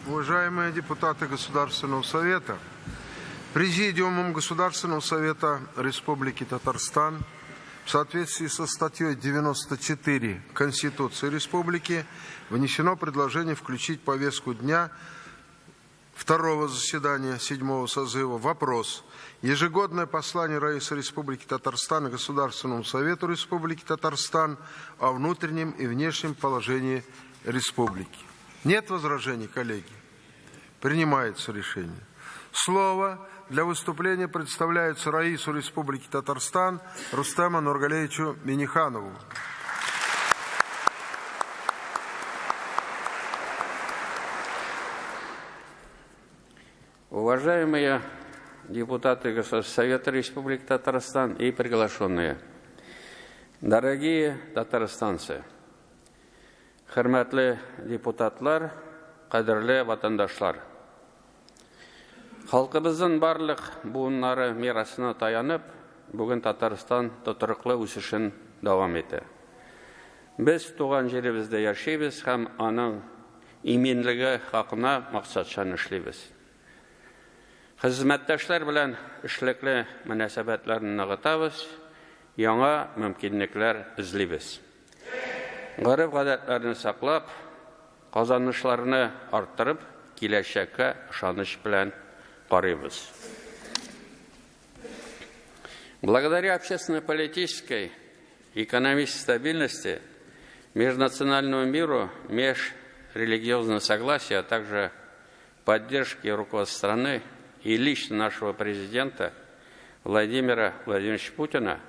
Уважаемые депутаты Государственного Совета, Президиумом Государственного Совета Республики Татарстан в соответствии со статьей 94 Конституции Республики внесено предложение включить в повестку дня второго заседания 7-го созыва вопрос: ежегодное послание Раисы Республики Татарстан Государственному Совету Республики Татарстан о внутреннем и внешнем положении республики. Нет возражений, коллеги? Принимается решение. Слово для выступления представляется Раису Республики Татарстан Рустему Нургалиевичу Минниханову. Уважаемые депутаты Государственного Совета Республики Татарстан и приглашенные, дорогие татарстанцы, хөрмәтле депутатлар, кадерле ватандашлар, халкыбыздын барлык буыннары мирасына таянып, бүген Татарстан тотрыклы үсешен дәвам итә. Без туган җиребездә яшибез һәм аның иминлеге хакына максатчан эшлибез. Хезмәттәшләр белән эшлекле мөнәсәбәтләрне ныгытабыз, яңа мөмкинлекләр эзлибез. Гариф-гадәтләрне саклап, казанышларны арттырып, киләчәккә ышаныч белән карыйбыз. Благодаря общественно-политической и экономической стабильности, межнациональному миру, межрелигиозному согласию, а также поддержке руководства страны и лично нашего президента Владимира Владимировича Путина,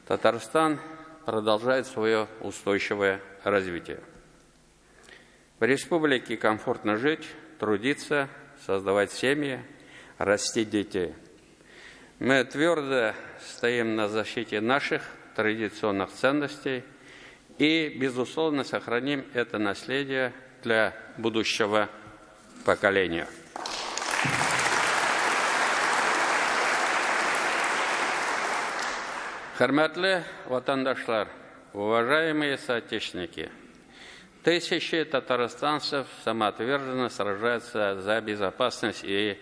Татарстан продолжает свое устойчивое развитие. В республике комфортно жить, трудиться, создавать семьи, растить детей. Мы твердо стоим на защите наших традиционных ценностей и, безусловно, сохраним это наследие для будущего поколения. Хөрмәтле ватандашлар, уважаемые соотечественники, тысячи татарстанцев самоотверженно сражаются за безопасность и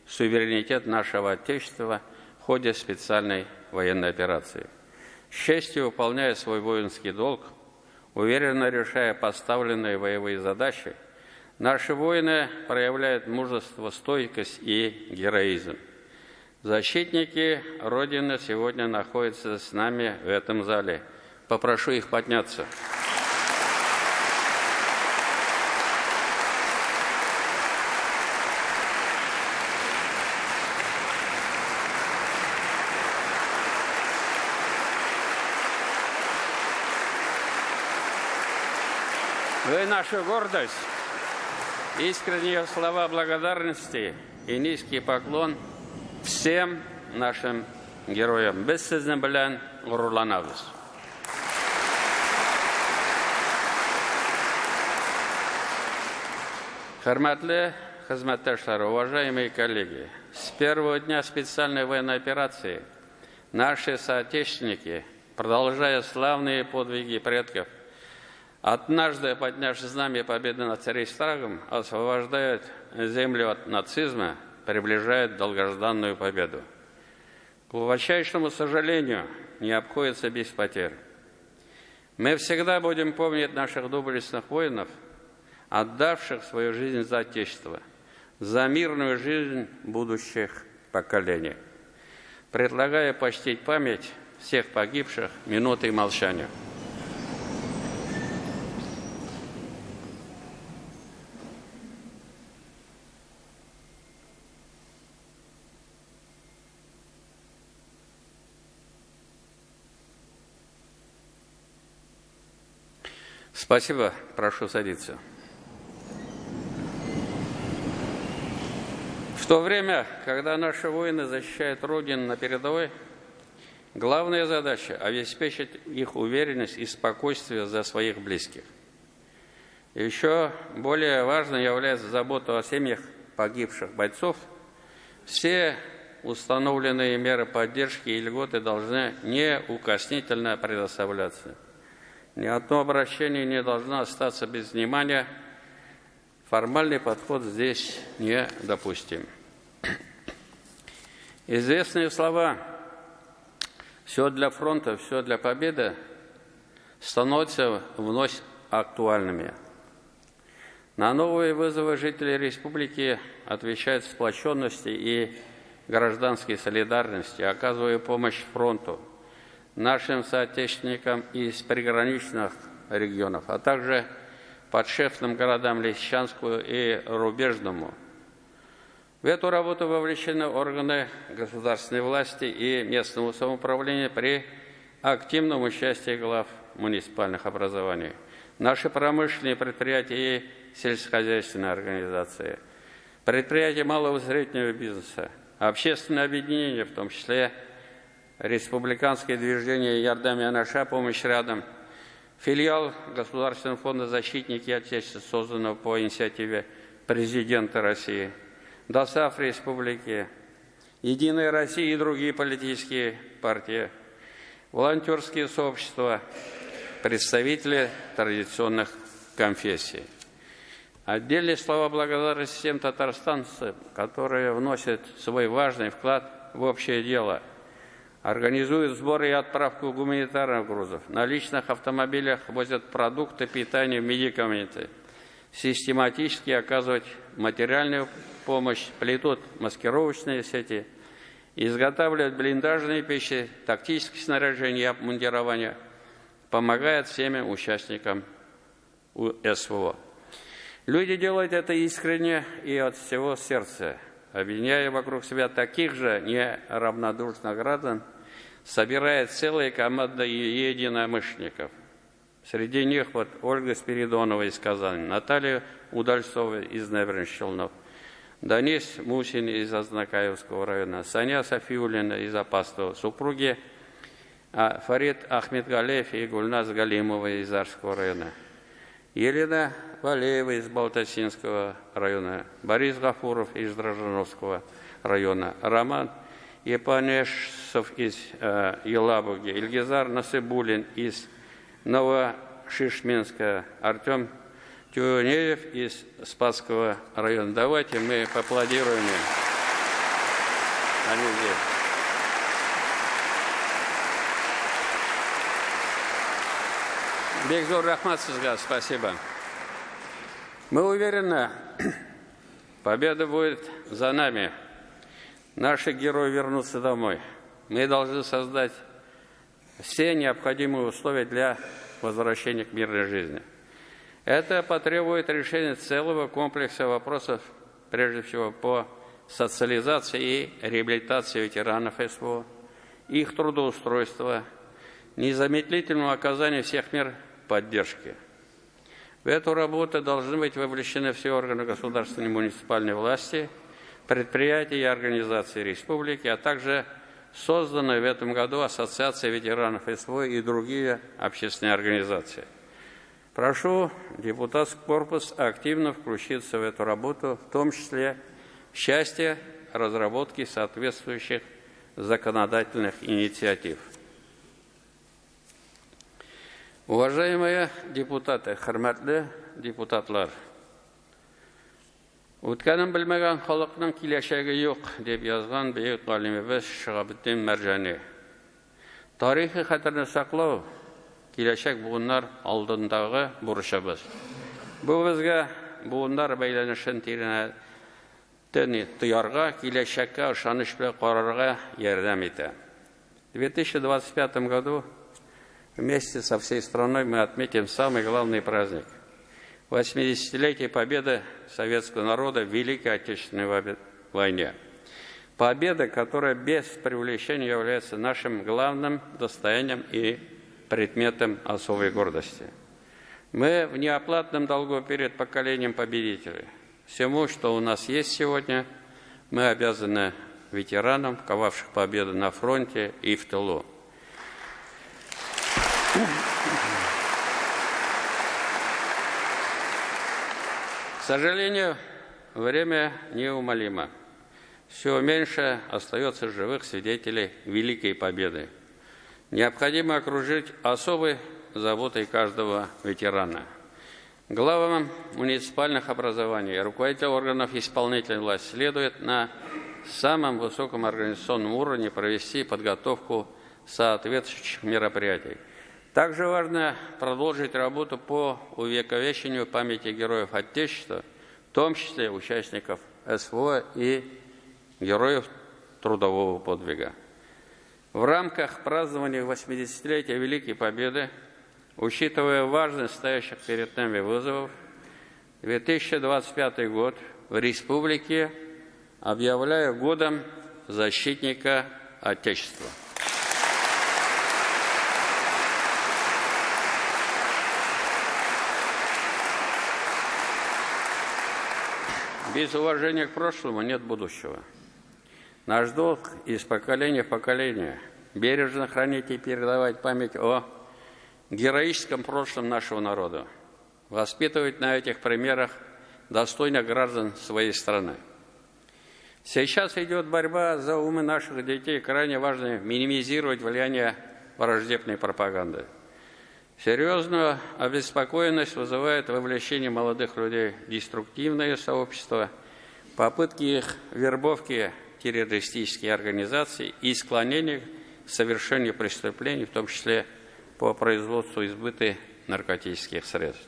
суверенитет нашего Отечества в ходе специальной военной операции. С честью выполняя свой воинский долг, уверенно решая поставленные боевые задачи, наши воины проявляют мужество, стойкость и героизм. Защитники Родины сегодня находятся с нами в этом зале. Попрошу их подняться. Вы наша гордость, искренние слова благодарности и низкий поклон всем нашим героям. Без сезнең белән горурланабыз. Хөрмәтле хезмәттәшләр, уважаемые коллеги, с первого дня специальной военной операции наши соотечественники, продолжая славные подвиги предков, однажды поднявши знамя победы над Рейхстагом, освобождают землю от нацизма, приближает долгожданную победу. К глубочайшему сожалению, не обходится без потерь. Мы всегда будем помнить наших доблестных воинов, отдавших свою жизнь за Отечество, за мирную жизнь будущих поколений. Предлагаю почтить память всех погибших минутой молчания. Спасибо. Прошу садиться. В то время, когда наши воины защищают Родину на передовой, главная задача – обеспечить их уверенность и спокойствие за своих близких. Еще более важной является забота о семьях погибших бойцов. Все установленные меры поддержки и льготы должны неукоснительно предоставляться. Ни одно обращение не должно остаться без внимания. формальный подход здесь недопустим. Известные слова «все для фронта, все для победы» становятся вновь актуальными. На новые вызовы жители республики отвечают сплоченности и гражданской солидарности, оказывая помощь фронту, нашим соотечественникам из приграничных регионов, а также подшефным городам Лисичанскому и Рубежному. В эту работу вовлечены органы государственной власти и местного самоуправления при активном участии глав муниципальных образований, наши промышленные предприятия и сельскохозяйственные организации, предприятия малого и среднего бизнеса, общественные объединения, в том числе республиканское движение «Ярдамия наша», «Помощь рядом», филиал Государственного фонда «Защитники Отечества», созданного по инициативе президента России, ДОСААФ Республики, «Единая Россия» и другие политические партии, волонтерские сообщества, представители традиционных конфессий. Отдельные слова благодарности всем татарстанцам, которые вносят свой важный вклад в общее дело, организуют сбор и отправку гуманитарных грузов, на личных автомобилях возят продукты, питание, медикаменты, систематически оказывать материальную помощь, плетут маскировочные сети, изготавливают блиндажные пищи, тактическое снаряжение и обмундирование, помогает всем участникам СВО. Люди делают это искренне и от всего сердца, объединяя вокруг себя таких же неравнодушных граждан, собирает целые команды единомышленников. Среди них вот Ольга Спиридонова из Казани, Наталья Удальцова из Набережных-Челнов, Данис Мусин из Азнакаевского района, Саня Софиуллина из Апастова, супруги Фарид Ахмедгалеев и Гульназ Галимова из Арского района, Елена Валеева из Балтасинского района, Борис Гафуров из Дрожжановского района, Роман Епанешев из Елабуги, Ильгизар Насыбулин из Новошишминска, Артем Тюнеев из Спасского района. Давайте мы поаплодируем им. Они здесь. Бекзор Рахмат Сызга, спасибо. Мы уверены, победа будет за нами. Наши герои вернутся домой. Мы должны создать все необходимые условия для возвращения к мирной жизни. Это потребует решения целого комплекса вопросов, прежде всего по социализации и реабилитации ветеранов СВО, их трудоустройства, незамедлительного оказания всех мер поддержки. В эту работу должны быть вовлечены все органы государственной и муниципальной власти, предприятия и организации республики, а также созданная в этом году Ассоциация ветеранов СВО и другие общественные организации. Прошу депутатский корпус активно включиться в эту работу, в том числе в части разработки соответствующих законодательных инициатив. Уважаемые депутаты, хөрмәтле депутатлар, үткәнен белмәгән халыкның киләчәге юк, дип язган бөек галимебез Шиһабетдин Мәрҗани. Тарихи хәтерне саклау киләчәк буыннар алдындагы бурычыбыз. Бу безгә буыннар бәйләнешен тоярга, киләчәккә ышаныч белән карарга ярдәм итә. В 2025 году вместе со всей страной мы отметим самый главный праздник – 80-летие победы советского народа в Великой Отечественной войне. Победа, которая без преувеличения является нашим главным достоянием и предметом особой гордости. Мы в неоплатном долгу перед поколением победителей. Всему, что у нас есть сегодня, мы обязаны ветеранам, ковавших победу на фронте и в тылу. К сожалению, время неумолимо. Все меньше остается живых свидетелей Великой Победы. Необходимо окружить особой заботой каждого ветерана. Главам муниципальных образований и руководителям органов исполнительной власти следует на самом высоком организационном уровне провести подготовку соответствующих мероприятий. Также важно продолжить работу по увековечению памяти героев Отечества, в том числе участников СВО и героев трудового подвига. В рамках празднования 80-летия Великой Победы, учитывая важность стоящих перед нами вызовов, 2025 год в республике объявляю годом защитника Отечества. Без уважения к прошлому нет будущего. Наш долг из поколения в поколение бережно хранить и передавать память о героическом прошлом нашего народа, воспитывать на этих примерах достойных граждан своей страны. Сейчас идет борьба за умы наших детей, крайне важно минимизировать влияние враждебной пропаганды. Серьезную обеспокоенность вызывает вовлечение молодых людей в деструктивное сообщество, попытки их вербовки в террористические организации и склонение к совершению преступлений, в том числе по производству и сбыту наркотических средств.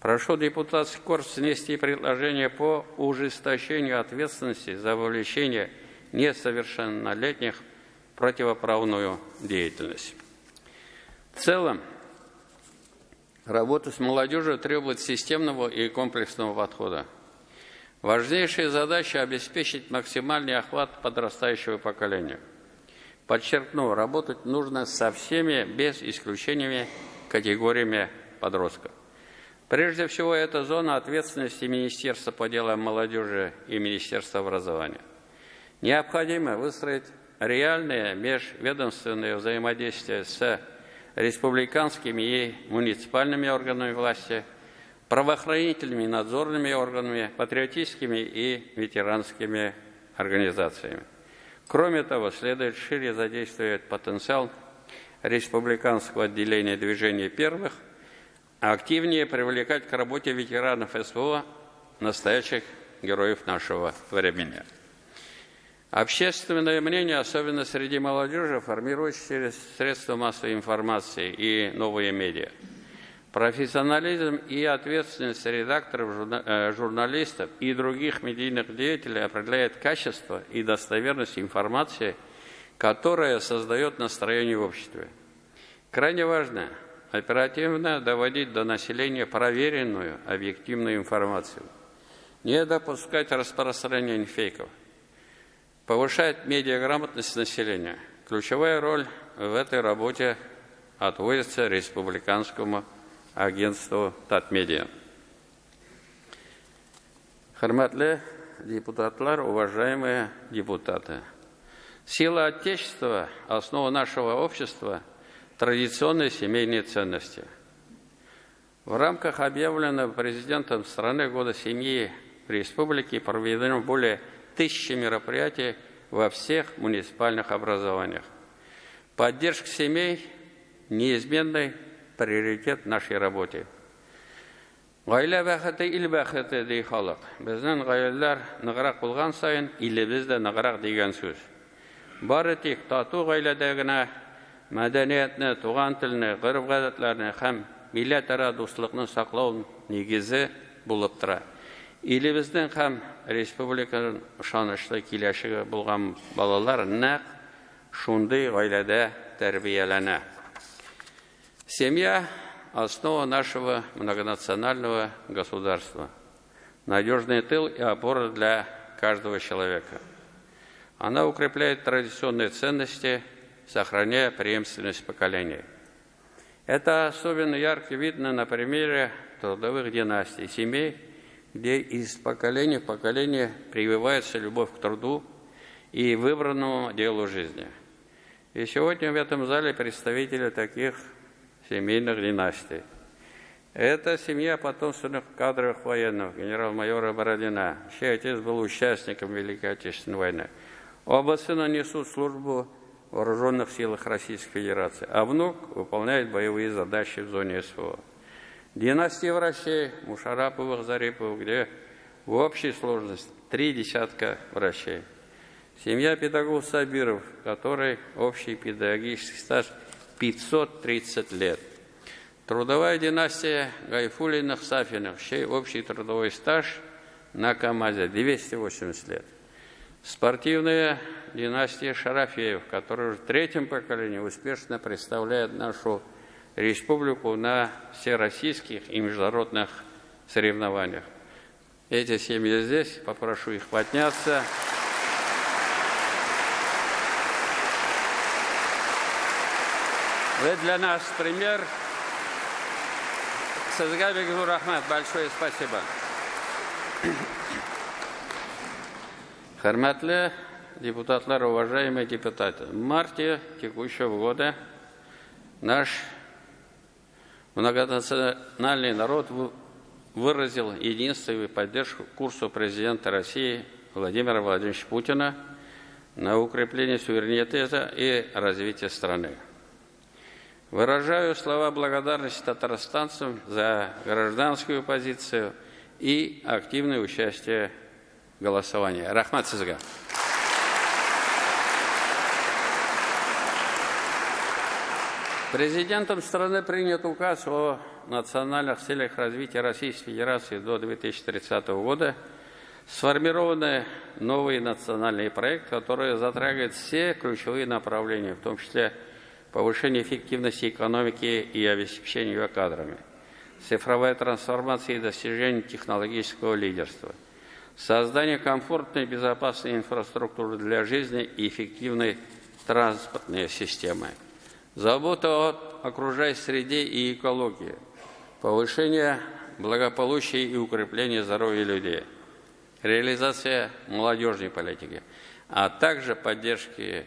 Прошу депутатский корпус внести предложение по ужесточению ответственности за вовлечение несовершеннолетних в противоправную деятельность. В целом, работа с молодежью требует системного и комплексного подхода. Важнейшая задача – обеспечить максимальный охват подрастающего поколения. Подчеркну, работать нужно со всеми, без исключения, категориями подростков. Прежде всего, это зона ответственности Министерства по делам молодежи и Министерства образования. Необходимо выстроить реальное межведомственное взаимодействие с республиканскими и муниципальными органами власти, правоохранительными и надзорными органами, патриотическими и ветеранскими организациями. Кроме того, следует шире задействовать потенциал республиканского отделения движения первых, активнее привлекать к работе ветеранов СВО, настоящих героев нашего времени. Общественное мнение, особенно среди молодежи, формируется через средства массовой информации и новые медиа. Профессионализм и ответственность редакторов, журналистов и других медийных деятелей определяет качество и достоверность информации, которая создает настроение в обществе. Крайне важно оперативно доводить до населения проверенную, объективную информацию, не допускать распространения фейков, повышать медиаграмотность населения. Ключевая роль в этой работе отводится республиканскому агентству Татмедиа. Хөрмәтле депутатлар, уважаемые депутаты. Сила Отечества – основа нашего общества, традиционные семейные ценности. В рамках объявленного президентом страны года семьи в республике проведено более 1000 мероприятий во всех муниципальных образованиях. Поддержка семей – неизменный приоритет в нашей работе. Гаилә бәхете ил бәхете дей халык. Безнең гаиләләр ныграк булган сайын, илебез дә ныграк дигән сүз. Бары тик тату гаиләдә генә мәдәниятне, туган телне, гырыф-гадәтләрне һәм милләтара дуслыкны саклау нигезе булып тора. Илебезнең һәм республиканың ышанычлы киләчәге булган балалар нәкъ шундый гаиләдә тәрбияләнә. Семья – основа нашего многонационального государства, надежный тыл и опора для каждого человека. Она укрепляет традиционные ценности, сохраняя преемственность поколений. Это особенно ярко видно на примере трудовых династий, семей, где из поколения в поколение прививается любовь к труду и выбранному делу жизни. И сегодня в этом зале представители таких семейных династий. Это семья потомственных кадровых военных, генерал-майора Бородина, чей отец был участником Великой Отечественной войны. Оба сына несут службу в вооруженных силах Российской Федерации, а внук выполняет боевые задачи в зоне СВО. Династия врачей Мушараповых, Зариповых, где в общей сложности 3 десятка врачей. Семья педагогов Сабиров, которой общий педагогический стаж 530 лет. Трудовая династия Гайфулиных-Сафиных, чей общий трудовой стаж на КамАЗе 280 лет. Спортивная династия Шарафеев, которая уже в 3-м поколении успешно представляет нашу республику на всероссийских и международных соревнованиях. Эти семьи здесь, попрошу их подняться. Вы для нас пример. Сазгабек Рахмат, большое спасибо. Хорматлы депутатлар, уважаемые депутаты, в марте текущего года наш многонациональный народ выразил единственную поддержку курсу президента России Владимира Владимировича Путина на укрепление суверенитета и развитие страны. Выражаю слова благодарности татарстанцам за гражданскую позицию и активное участие в голосовании. Рахмат сизга. Президентом страны принят указ о национальных целях развития Российской Федерации до 2030 года. Сформированы новые национальные проекты, которые затрагивают все ключевые направления, в том числе повышение эффективности экономики и обеспечение ее кадрами, цифровая трансформация и достижение технологического лидерства, создание комфортной и безопасной инфраструктуры для жизни и эффективной транспортной системы, забота о окружающей среде и экологии, повышение благополучия и укрепление здоровья людей, реализация молодежной политики, а также поддержка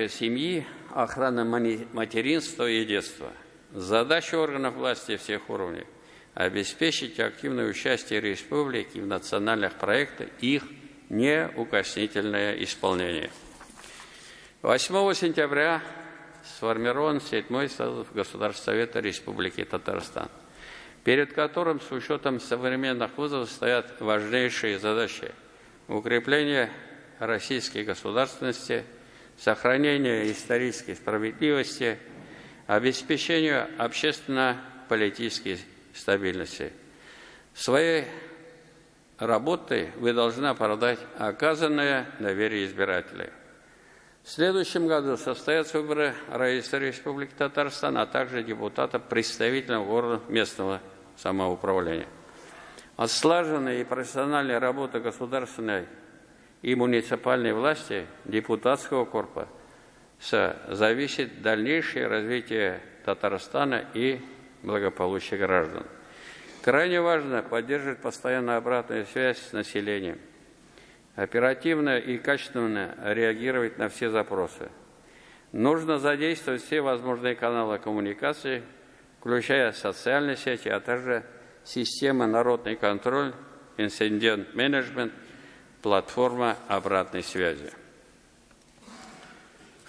семьи, охрана материнства и детства. Задача органов власти всех уровней – обеспечить активное участие республики в национальных проектах и их неукоснительное исполнение. 8 сентября сформирован 7-й созыв Государственного Совета Республики Татарстан, перед которым с учетом современных вызовов стоят важнейшие задачи – укрепление российской государственности, сохранение исторической справедливости, обеспечение общественно-политической стабильности. Своей работой вы должны оправдать оказанное доверие избирателей. В следующем году состоятся выборы правительства Республики Татарстан, а также депутатов представительных органов местного самоуправления. От слаженной и профессиональной работы государственной и муниципальной власти, депутатского корпуса, зависит дальнейшее развитие Татарстана и благополучие граждан. Крайне важно поддерживать постоянную обратную связь с населением, оперативно и качественно реагировать на все запросы. Нужно задействовать все возможные каналы коммуникации, включая социальные сети, а также системы народный контроль, инцидент-менеджмент, платформа обратной связи.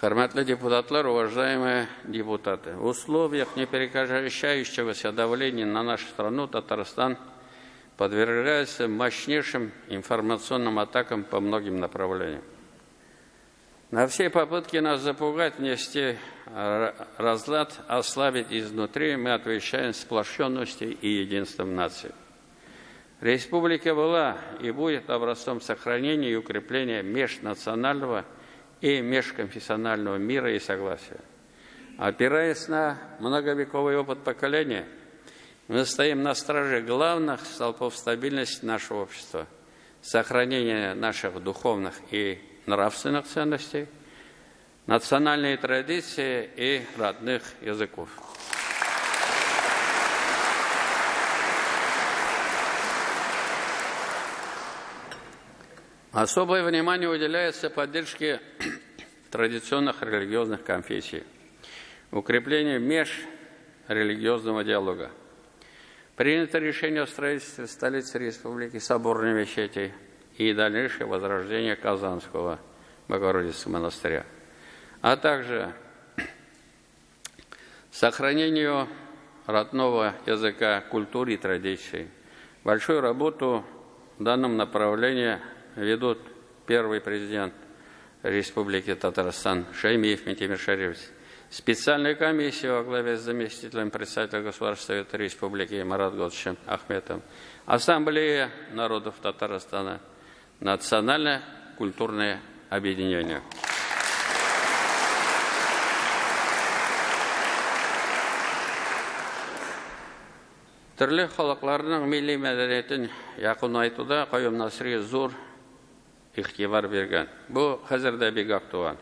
Хорматлы депутатлар, уважаемые депутаты, в условиях непрекращающегося давления на нашу страну Татарстан подвергается мощнейшим информационным атакам по многим направлениям. На все попытки нас запугать, внести разлад, ослабить изнутри, мы отвечаем сплощенностью и единством нации. Республика была и будет образцом сохранения и укрепления межнационального и межконфессионального мира и согласия. Опираясь на многовековый опыт поколения, мы стоим на страже главных столпов стабильности нашего общества, сохранения наших духовных и нравственных ценностей, национальной традиции и родных языков. Особое внимание уделяется поддержке традиционных религиозных конфессий, укреплению межрелигиозного диалога. Принято решение о строительстве в столице республики соборной мечети и дальнейшее возрождение Казанского Богородицкого монастыря, а также сохранению родного языка, культуры и традиций. Большую работу в данном направлении ведут первый президент Республики Татарстан Шаймиев Ментимир Шарипович, специальная комиссия во главе с заместителем председателя Государственного Совета Республики Марат Госовичем Ахметовым, Ассамблея народов Татарстана, национальное культурное объединение. Түрлі халықларының милли мәдениетін якынайтуда Каюм Насри зор игътибар берген. Бұл хәзердә бик актуаль.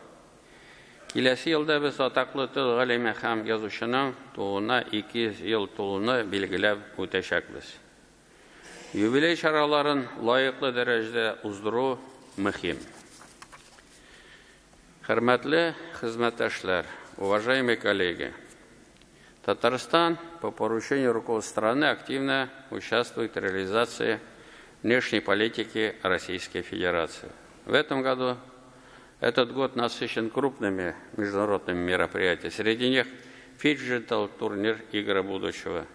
Киләсе елда без атаклы тел галиме һәм язучының тууына 200 ел тулуны билгеләп үтәчәкбез. Юбилей чараларын лайыклы дәрәҗәдә уздыру мөһим. Хөрмәтле хезмәттәшләр, уважаемые коллеги, Татарстан по поручению руководства страны активно участвует в реализации внешней политики Российской Федерации. В этом году этот год насыщен крупными международными мероприятиями. Среди них Фиджитал турнир «Игры будущего»,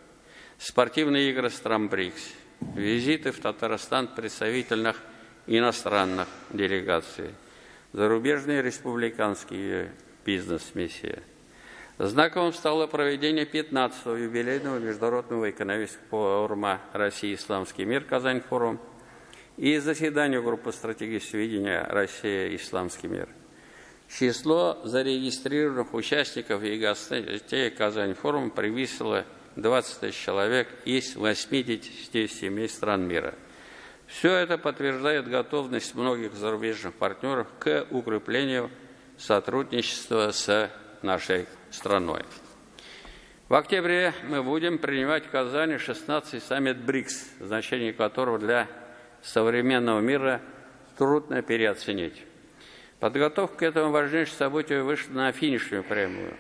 спортивные игры стран БРИКС, визиты в Татарстан представительных иностранных делегаций, зарубежные республиканские бизнес-миссии. Знаковым стало проведение 15-го юбилейного международного экономического форума «Россия. Исламский мир. Казань-форум» и заседание группы стратегического видения «Россия. Исламский мир». Число зарегистрированных участников и гостей Казань-форума превысило 20 тысяч человек из 87 стран мира. Все это подтверждает готовность многих зарубежных партнеров к укреплению сотрудничества с нашей страной. В октябре мы будем принимать в Казани 16-й саммит БРИКС, значение которого для современного мира трудно переоценить. Подготовка к этому важнейшему событию вышла на финишную прямую.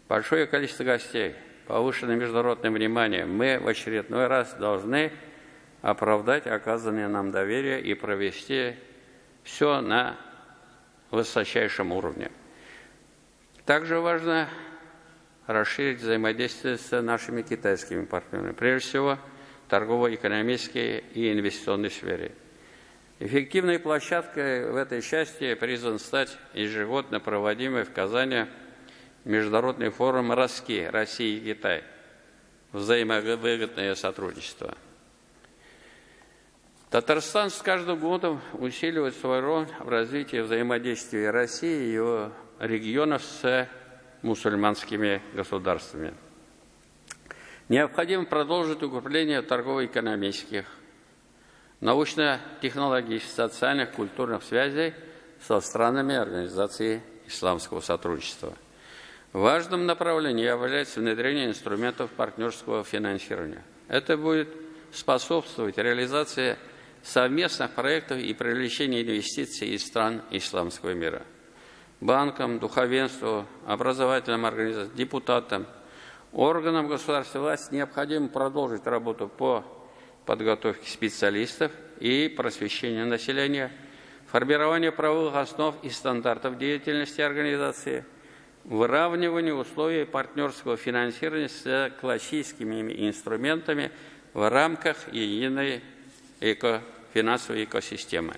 Большое количество гостей, повышенное международное внимание. Мы в очередной раз должны оправдать оказанное нам доверие и провести все на высочайшем уровне. Также важно расширить взаимодействие с нашими китайскими партнерами, прежде всего торгово-экономической и инвестиционной сфере. Эффективной площадкой в этой части призван стать ежегодно проводимый в Казани международный форум РАСКИ Россия и Китай. Взаимовыгодное сотрудничество. Татарстан с каждым годом усиливает свою роль в развитии взаимодействия России и его регионов с мусульманскими государствами. Необходимо продолжить укрепление торгово-экономических, научно-технологических, социальных, культурных связей со странами Организации исламского сотрудничества. Важным направлением является внедрение инструментов партнерского финансирования. Это будет способствовать реализации совместных проектов и привлечению инвестиций из стран исламского мира. Банкам, духовенству, образовательным организациям, депутатам, органам государственной власти необходимо продолжить работу по подготовке специалистов и просвещению населения, формированию правовых основ и стандартов деятельности организации, выравниванию условий партнерского финансирования с классическими инструментами в рамках единой финансовой экосистемы.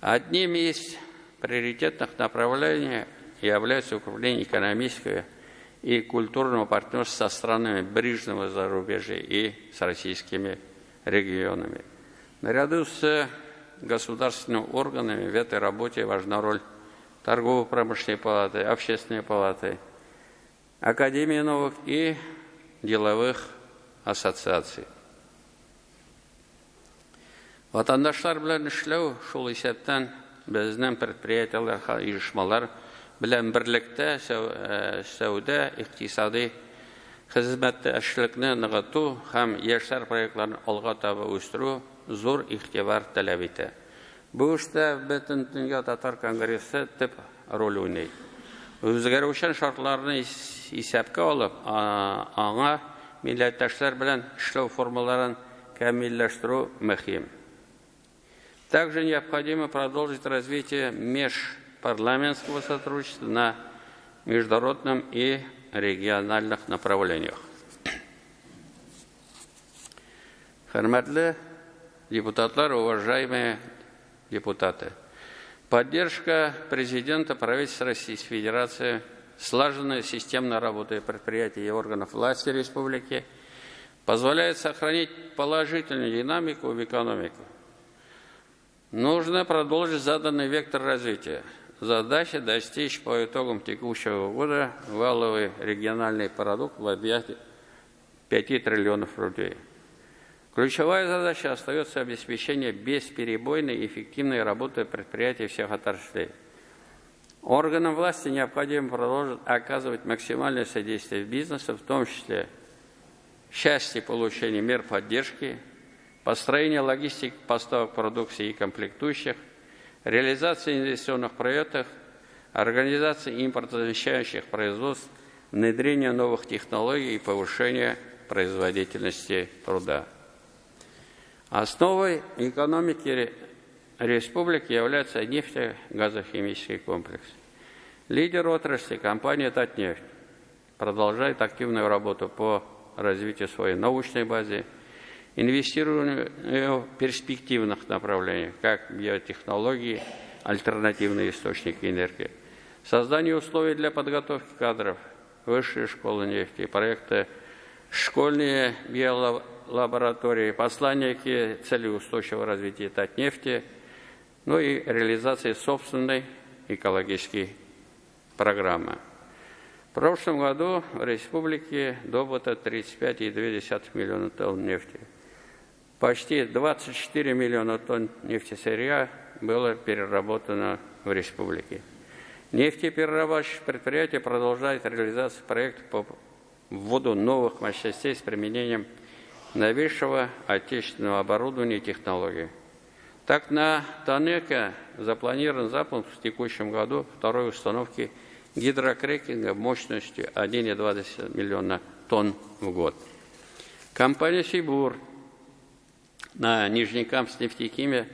Одним из приоритетных направлений является укрепление экономического и культурного партнерства со странами ближнего зарубежья и с российскими регионами. Наряду с государственными органами в этой работе важна роль торгово-промышленной палаты, общественной палаты, Академии наук и деловых ассоциаций. Ватандашлар белән эшләү шул исәптән безнең предприятиеләр, оешмалар белән берлектә сәүдә, икътисади хезмәттәшлекне ныгыту һәм яшьләр проектларын алга таба үстерү зур игътибар таләп итә. Бу эштә бөтен дөнья татар конгрессы төп роль уйный. Үзгәрүчән шартларны исәпкә алып, аңа милләттәшләр белән эшләү формаларын камилләштерү мөһим. Также необходимо продолжить развитие межпарламентского сотрудничества на международном и региональных направлениях. Хөрмәтле депутатлар, уважаемые депутаты. Поддержка президента, правительства Российской Федерации, слаженная системная работа предприятий и органов власти республики позволяет сохранить положительную динамику в экономике. Нужно продолжить заданный вектор развития. Задача достичь по итогам текущего года валовый региональный продукт в объеме 5 триллионов рублей. Ключевая задача остается обеспечение бесперебойной и эффективной работы предприятий всех отраслей. Органам власти необходимо продолжить оказывать максимальное содействие бизнесу, в том числе в части получения мер поддержки, построения логистики поставок продукции и комплектующих, реализации инвестиционных проектов, организации импортозамещающих производств, внедрения новых технологий и повышения производительности труда. Основой экономики республики является нефтегазохимический комплекс. Лидер отрасли компания «Татнефть» продолжает активную работу по развитию своей научной базы, инвестированию в перспективных направлениях, как биотехнологии, альтернативные источники энергии, создание условий для подготовки кадров, высшие школы нефти, проекты школьные биолаборатории, послание к цели устойчивого развития Татнефти, ну и реализации собственной экологической программы. В прошлом году в республике добыто 35,2 миллиона тонн нефти. Почти 24 миллиона тонн нефтесырья было переработано в республике. Нефтеперерабатывающие предприятия продолжают реализацию проекта по вводу новых мощностей с применением новейшего отечественного оборудования и технологий. Так, на Танеке запланирован запуск в текущем году второй установки гидрокрекинга мощностью 1,2 миллиона тонн в год. Компания «Сибур» на Нижнекамск нефтехимия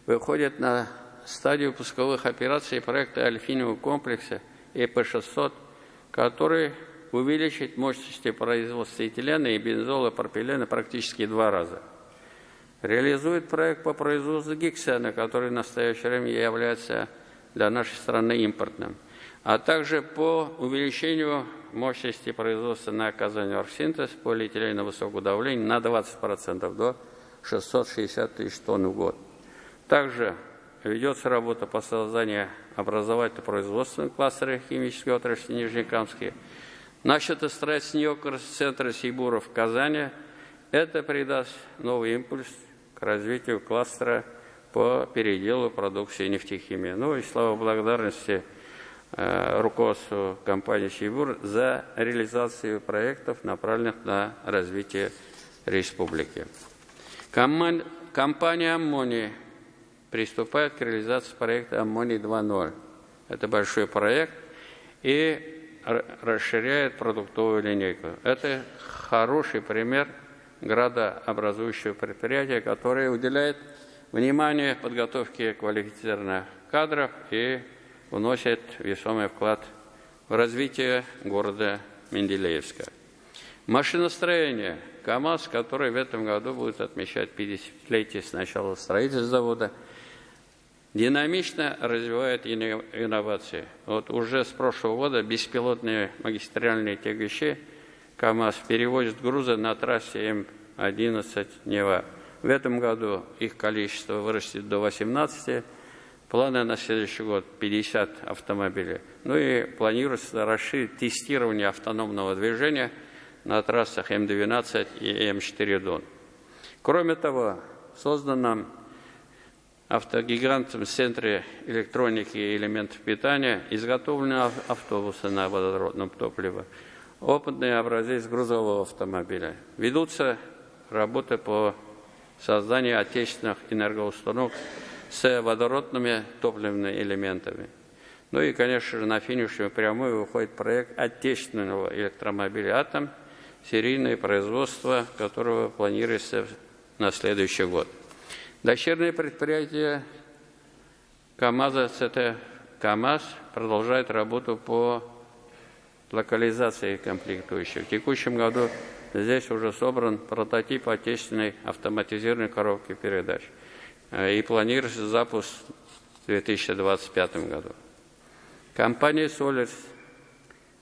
выходит на стадию пусковых операций проекта альфиниевого комплекса ЭП-600, который увеличит мощности производства этилена и бензола пропилена практически 2 раза. Реализует проект по производству гексана, который в настоящее время является для нашей страны импортным, а также по увеличению мощности производства на оказание оргсинтез полиэтилена высокого давления на 20% до 660 тысяч тонн в год. Также ведется работа по созданию образовательно-производственных кластеров химической отрасли Нижнекамске. Начато строительство центра Сибура в Казани. Это придаст новый импульс к развитию кластера по переделу продукции нефтехимии. Ну и слова благодарности руководству компании «Сибур» за реализацию проектов, направленных на развитие республики. Компания «Аммоний» приступает к реализации проекта «Аммоний 2.0». Это большой проект и расширяет продуктовую линейку. Это хороший пример градообразующего предприятия, которое уделяет внимание подготовке квалифицированных кадров и вносит весомый вклад в развитие города Менделеевска. Машиностроение. КАМАЗ, который в этом году будет отмечать 50-летие с начала строительства завода, динамично развивает инновации. Вот уже с прошлого года беспилотные магистральные тягачи КАМАЗ перевозят грузы на трассе М11 Нева. В этом году их количество вырастет до 18. Планы на следующий год 50 автомобилей. Ну и планируется расширить тестирование автономного движения на трассах М12 и М4 Дон. Кроме того, в созданном автогигантом Центре электроники и элементов питания изготовлены автобусы на водородном топливе, опытный образец грузового автомобиля. Ведутся работы по созданию отечественных энергоустановок с водородными топливными элементами. Ну и, конечно же, на финишную прямую выходит проект отечественного электромобиля «Атом», серийное производство которого планируется на следующий год. Дочернее предприятие КАМАЗа ЦТ КАМАЗ продолжает работу по локализации комплектующих. В текущем году здесь уже собран прототип отечественной автоматизированной коробки передач. И планируется запуск в 2025 году. Компания «Солярис»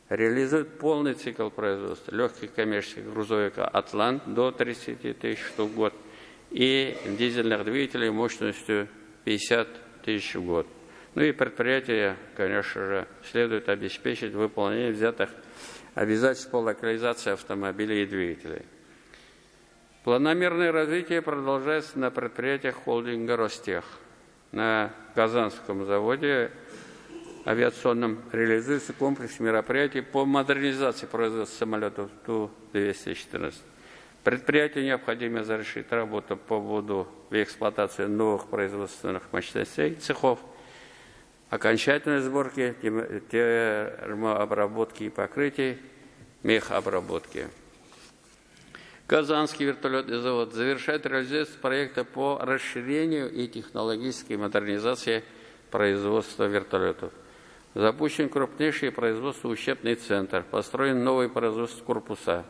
реализует полный цикл производства легких коммерческих грузовиков «Атлант» до 30 тысяч штук в год и дизельных двигателей мощностью 50 тысяч в год. Ну и предприятие, конечно же, следует обеспечить выполнение взятых обязательств по локализации автомобилей и двигателей. Планомерное развитие продолжается на предприятиях холдинга «Ростех». На Казанском заводе авиационном реализуется комплекс мероприятий по модернизации производства самолетов Ту-214. Предприятию необходимо завершить работу по вводу в эксплуатацию новых производственных мощностей цехов, окончательной сборки, термообработки и покрытий, мехобработки. Казанский вертолетный завод завершает реализацию проекта по расширению и технологической модернизации производства вертолетов. Запущен крупнейший производственно-учебный центр, построен новый производственный корпуса.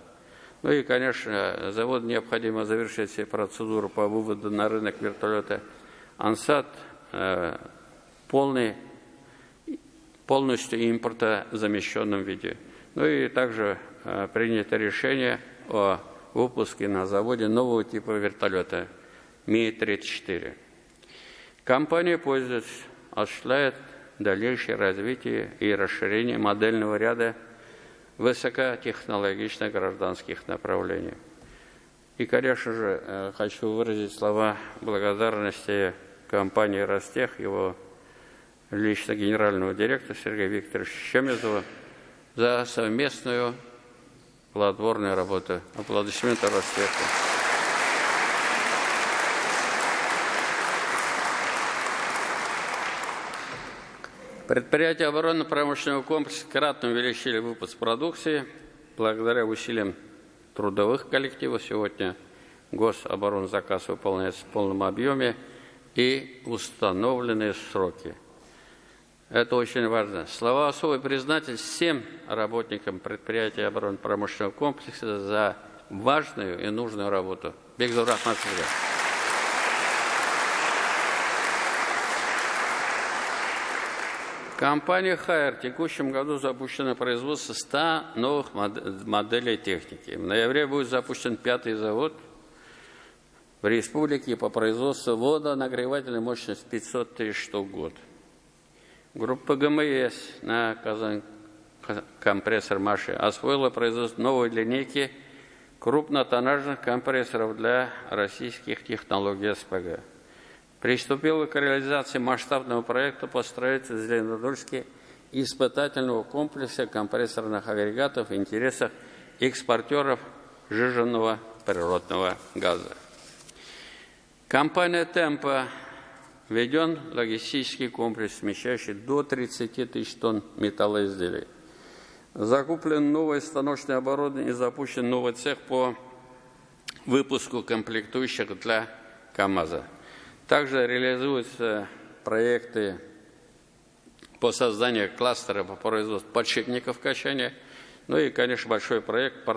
Ну и, конечно, заводу необходимо завершить все процедуры по выводу на рынок вертолета «Ансат» полностью импортозамещенном виде. Ну и также принято решение о выпуске на заводе нового типа вертолета Ми-34. Компания «Пользователь» осуществляет дальнейшее развитие и расширение модельного ряда высокотехнологичных гражданских направлений. И, конечно же, хочу выразить слова благодарности компании «Ростех», его лично генерального директора Сергея Викторовича Щемезова за совместную плодотворную работу. Аплодисменты Ростеху. Предприятия оборонно-промышленного комплекса кратно увеличили выпуск продукции благодаря усилиям трудовых коллективов. Сегодня гособоронзаказ выполняется в полном объеме и установленные сроки. Это очень важно. Слова особой признательности всем работникам предприятия оборонно-промышленного комплекса за важную и нужную работу. Бекзур рахмат сизге. Компания «Хайер» в текущем году запущено производство 100 новых моделей техники. В ноябре будет запущен 5-й завод в республике по производству водонагревательной мощности 500 тысяч штук в год. Группа ГМС на Казань компрессор «Маши» освоила производство новой линейки крупнотоннажных компрессоров для российских технологий СПГ. Приступила к реализации масштабного проекта по строительству в Зеленодольске испытательного комплекса компрессорных агрегатов в интересах экспортеров сжиженного природного газа. Компания «Темпо» введен логистический комплекс, вмещающий до 30 тысяч тонн металлоизделий. Закуплен новое станочное оборудование и запущен новый цех по выпуску комплектующих для КАМАЗа. Также реализуются проекты по созданию кластера по производству подшипников качания. Ну и, конечно, большой проект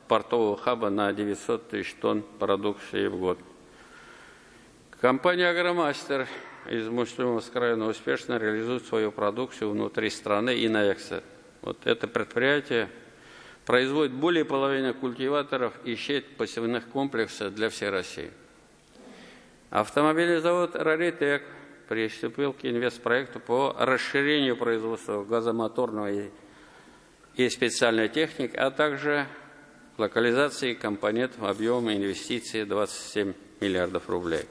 портового хаба на 900 тысяч тонн продукции в год. Компания «Агромастер» из Муслимовского района успешно реализует свою продукцию внутри страны и на экспорт. Вот это предприятие производит более половины культиваторов и сеть посевных комплексов для всей России. Автомобильный завод «Раритек» приступил к инвестпроекту по расширению производства газомоторного и специальной техники, а также локализации компонентов объема инвестиций 27 миллиардов рублей.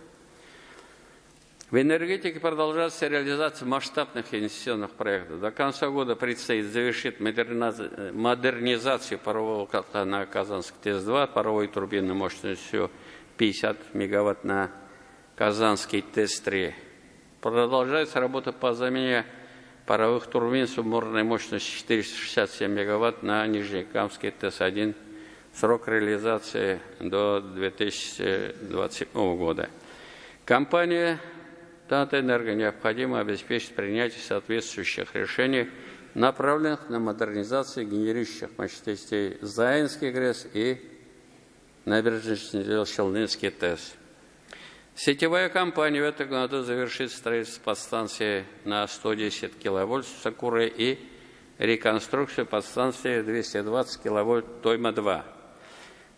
В энергетике продолжается реализация масштабных инвестиционных проектов. До конца года предстоит завершить модернизацию парового котла на Казанский ТЭС-2, паровой турбины мощностью 50 мегаватт на Казанский ТЭС-3. Продолжается работа по замене паровых турбин суммарной мощностью 467 мегаватт на Нижнекамский ТЭС-1. Срок реализации до 2027 года. Компания «Татэнерго» необходимо обеспечить принятие соответствующих решений, направленных на модернизацию генерирующих мощностей Заинский ГРЭС и набережный Челнинский ТЭС. Сетевая компания в этом году завершит строительство подстанции на 110 киловольт Сакуры и реконструкцию подстанции 220 киловольт Тойма-2.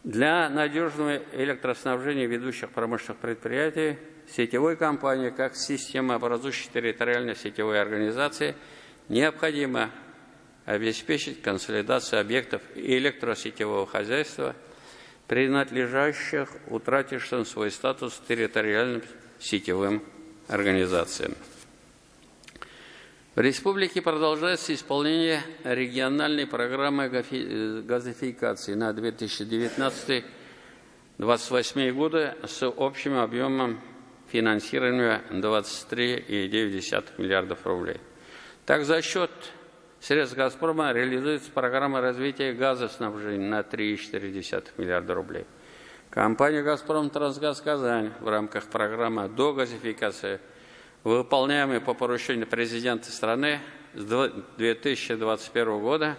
Для надежного электроснабжения ведущих промышленных предприятий сетевой компании, как системообразующей территориальной сетевой организации, необходимо обеспечить консолидацию объектов электросетевого хозяйства, принадлежащих утратившим свой статус территориальным сетевым организациям. В республике продолжается исполнение региональной программы газификации на 2019-2028 годы с общим объемом финансирования 23,9 миллиардов рублей. Так, за счет средств «Газпрома» реализуется программа развития газоснабжения на 3,4 миллиарда рублей. Компания «Газпром Трансгаз Казань» в рамках программы догазификации, выполняемой по поручению президента страны, с 2021 года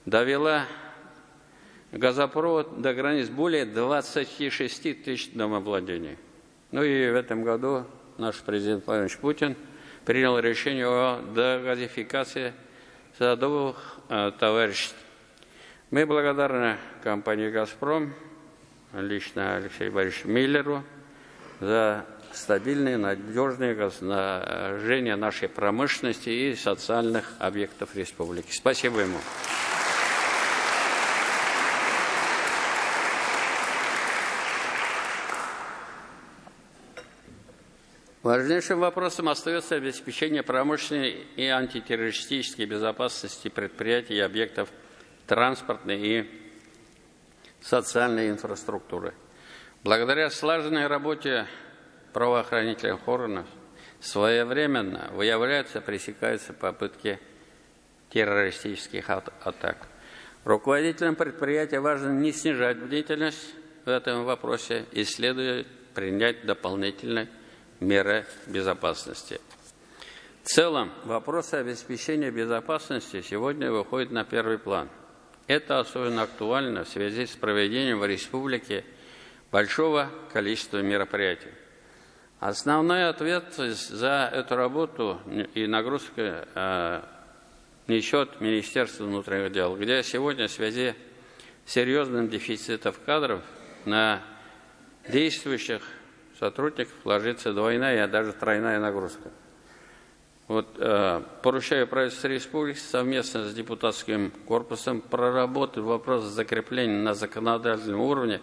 довела газопровод до границ более 26 тысяч домовладений. Ну и в этом году наш президент Владимир Путин принял решение о догазификации садовых товариществ. Мы благодарны компании «Газпром», лично Алексею Борисовичу Миллеру, за стабильное, надежное снабжение нашей промышленности и социальных объектов республики. Спасибо ему. Важнейшим вопросом остается обеспечение промышленной и антитеррористической безопасности предприятий и объектов транспортной и социальной инфраструктуры. Благодаря слаженной работе правоохранительных органов своевременно выявляются, пресекаются попытки террористических атак. Руководителям предприятия важно не снижать бдительность в этом вопросе и следует принять дополнительные меры безопасности. В целом, вопросы обеспечения безопасности сегодня выходят на первый план. Это особенно актуально в связи с проведением в республике большого количества мероприятий. Основной ответственность за эту работу и нагрузку несет Министерство внутренних дел, где сегодня в связи с серьезным дефицитом кадров на действующих сотрудников ложится двойная, а даже тройная нагрузка. Поручаю правительству республики совместно с депутатским корпусом проработать вопрос закрепления на законодательном уровне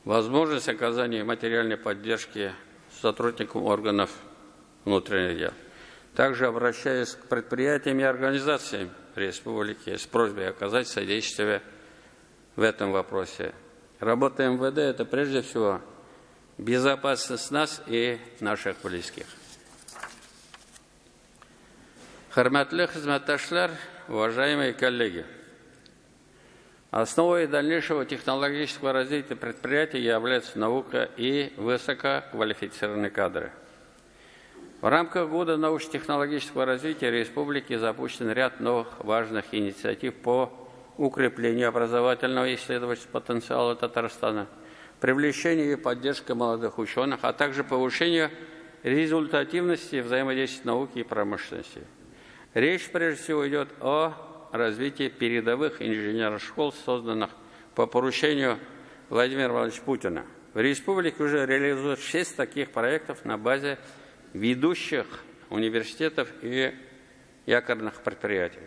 возможность оказания материальной поддержки сотрудникам органов внутренних дел. Также обращаюсь к предприятиям и организациям республики с просьбой оказать содействие в этом вопросе. Работа МВД – это прежде всего безопасность нас и наших близких. Хөрмәтле хезмәттәшләр, уважаемые коллеги! Основой дальнейшего технологического развития предприятий является наука и высококвалифицированные кадры. В рамках года научно-технологического развития республики запущен ряд новых важных инициатив по укреплению образовательного и исследовательского потенциала Татарстана, привлечению и поддержке молодых ученых, а также повышению результативности взаимодействия науки и промышленности. Речь прежде всего идет о развитии передовых инженерных школ, созданных по поручению Владимира Владимировича Путина. В республике уже реализуют 6 таких проектов на базе ведущих университетов и якорных предприятий.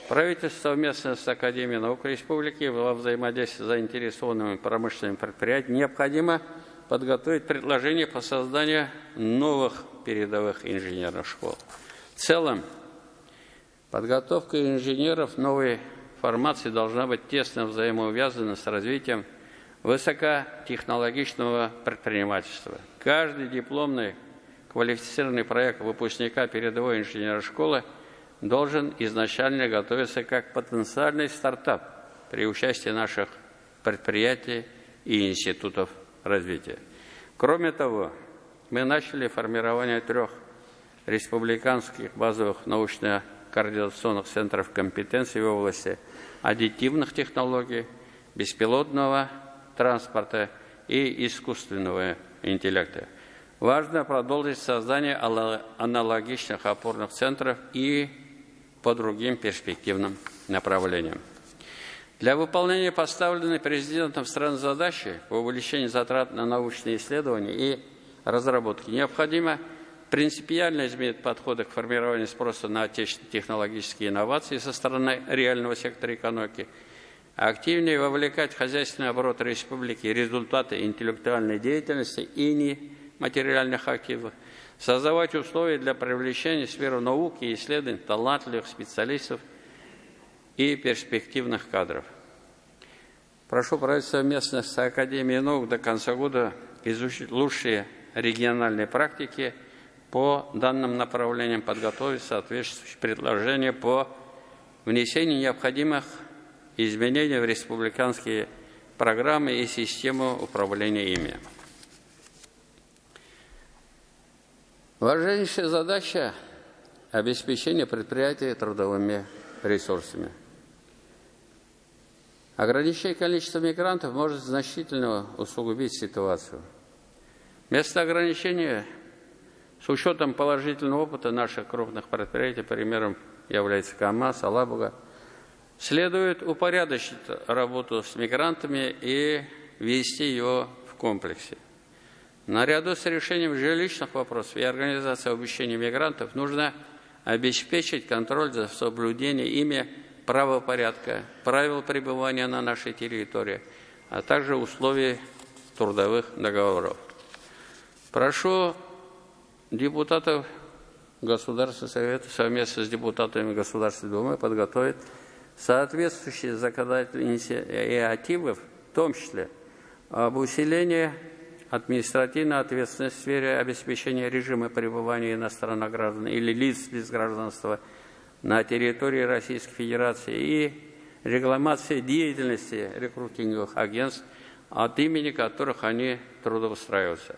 Правительство совместно с Академией наук Республики во взаимодействии с заинтересованными промышленными предприятиями необходимо подготовить предложение по созданию новых передовых инженерных школ. В целом, подготовка инженеров новой формации должна быть тесно взаимоувязана с развитием высокотехнологичного предпринимательства. Каждый дипломный квалифицированный проект выпускника передовой инженерной школы должен изначально готовиться как потенциальный стартап при участии наших предприятий и институтов развития. Кроме того, мы начали формирование 3 республиканских базовых научно-координационных центров компетенций в области аддитивных технологий, беспилотного транспорта и искусственного интеллекта. Важно продолжить создание аналогичных опорных центров и по другим перспективным направлениям. Для выполнения поставленной президентом стран задачи по увеличению затрат на научные исследования и разработки необходимо принципиально изменить подходы к формированию спроса на отечественные технологические инновации со стороны реального сектора экономики, активнее вовлекать в хозяйственный оборот республики результаты интеллектуальной деятельности и нематериальных активов, создавать условия для привлечения в сферу науки и исследований талантливых специалистов и перспективных кадров. Прошу правительство совместно с Академией наук до конца года изучить лучшие региональные практики по данным направлениям, подготовить соответствующие предложения по внесению необходимых изменений в республиканские программы и систему управления ими. Важнейшая задача – обеспечение предприятий трудовыми ресурсами. Ограничение количества мигрантов может значительно усугубить ситуацию. Вместо ограничения, с учетом положительного опыта наших крупных предприятий, примером является КАМАЗ, Алабуга, следует упорядочить работу с мигрантами и вести ее в комплексе. Наряду с решением жилищных вопросов и организацией обучения мигрантов нужно обеспечить контроль за соблюдением ими правопорядка, правил пребывания на нашей территории, а также условий трудовых договоров. Прошу депутатов Государственного Совета совместно с депутатами Государственной Думы подготовить соответствующие законодательные инициативы, в том числе об усилении административной ответственности в сфере обеспечения режима пребывания иностранных граждан или лиц без гражданства на территории Российской Федерации и регламентации деятельности рекрутинговых агентств, от имени которых они трудоустраиваются,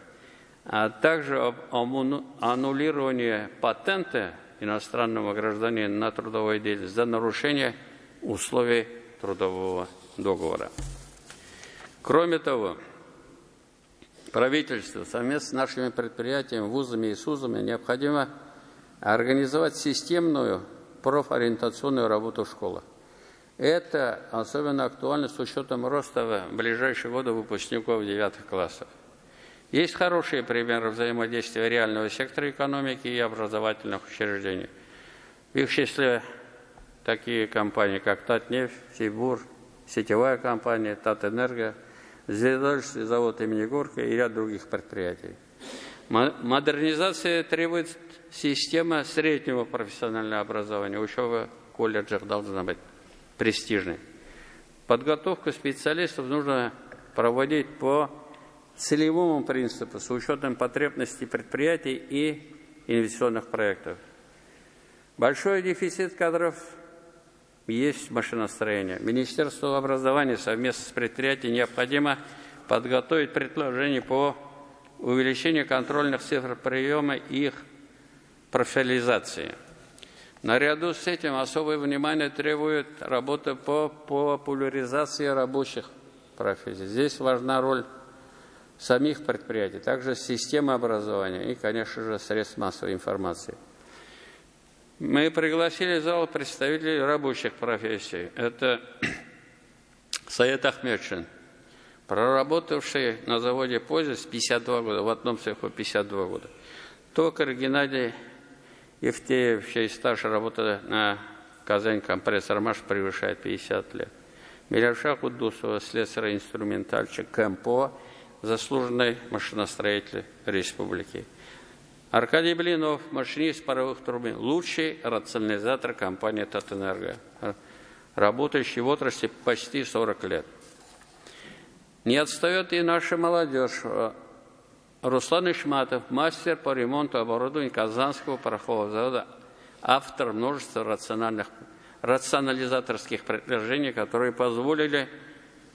а также об аннулировании патента иностранного гражданина на трудовую деятельность за нарушение условий трудового договора. Кроме того, правительству совместно с нашими предприятиями, вузами и СУЗами необходимо организовать системную профориентационную работу в школах. Это особенно актуально с учетом роста в ближайшие годы выпускников 9 классов. Есть хорошие примеры взаимодействия реального сектора экономики и образовательных учреждений. В их числе такие компании, как Татнефть, Сибур, сетевая компания, Татэнерго, Звездолический завод имени Горько и ряд других предприятий. Модернизация требует системы среднего профессионального образования. Учеба в колледжах должна быть престижной. Подготовку специалистов нужно проводить по целевому принципу с учетом потребностей предприятий и инвестиционных проектов. Большой дефицит кадров есть в машиностроении. Министерству образования совместно с предприятием необходимо подготовить предложения по увеличению контрольных цифр приема и их профилизации. Наряду с этим особое внимание требует работа по популяризации рабочих профессий. Здесь важна роль самих предприятий, также системы образования и, конечно же, средств массовой информации. Мы пригласили в зал представителей рабочих профессий. Это Саид Ахмедшин, проработавший на заводе «Позис» 52 года, в одном цеху 52 года. Токарь Геннадий Евтеев, чей стаж работы на Казань компрессор-маш превышает 50 лет. Миляша Кудусова, слесарь-инструментальщик КМПО, заслуженный машиностроитель республики. Аркадий Блинов, машинист паровых турбин, лучший рационализатор компании Татэнерго, работающий в отрасли почти 40 лет. Не отстает и наша молодежь. Руслан Ишматов, мастер по ремонту оборудования Казанского порохового завода, автор множества рационализаторских предложений, которые позволили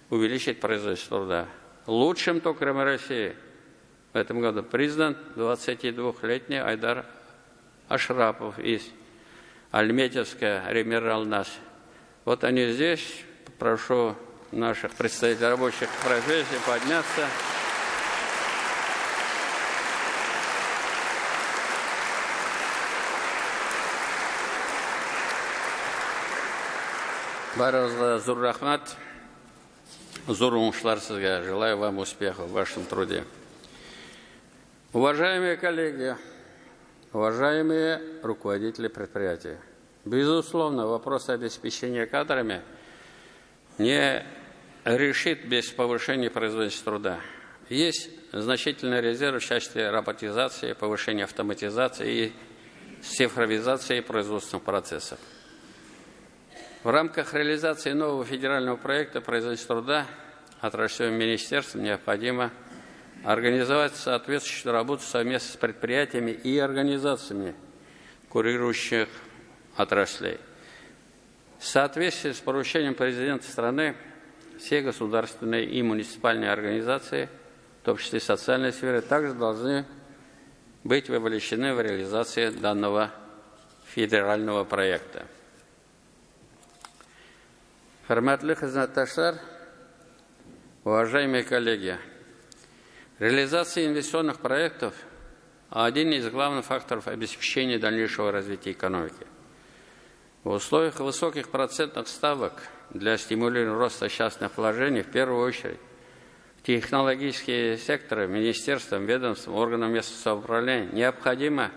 увеличить производство труда. Лучшим токарем России в этом году признан 22-летний Айдар Ашрапов из Альметьевска, Ремир Алнас. Вот они здесь. Прошу наших представителей рабочих профессий подняться. Бараза Зуррахмат, Зурумшлар сізге, желаю вам успеха в вашем труде. Уважаемые коллеги, уважаемые руководители предприятий, безусловно, вопрос обеспечения кадрами не решит без повышения производительности труда. Есть значительный резерв в части роботизации, повышения автоматизации и цифровизации производственных процессов. В рамках реализации нового федерального проекта производительности труда отраслевым министерством необходимо организовать соответствующую работу совместно с предприятиями и организациями курирующих отраслей. В соответствии с поручением президента страны, все государственные и муниципальные организации, в том числе социальной сферы, также должны быть вовлечены в реализацию данного федерального проекта. Хөрмәтле хезмәттәшләр, уважаемые коллеги, реализация инвестиционных проектов – один из главных факторов обеспечения дальнейшего развития экономики. В условиях высоких процентных ставок для стимулирования роста частных вложений, в первую очередь, в технологические секторы, министерствам, ведомствам, органам местного самоуправления необходимо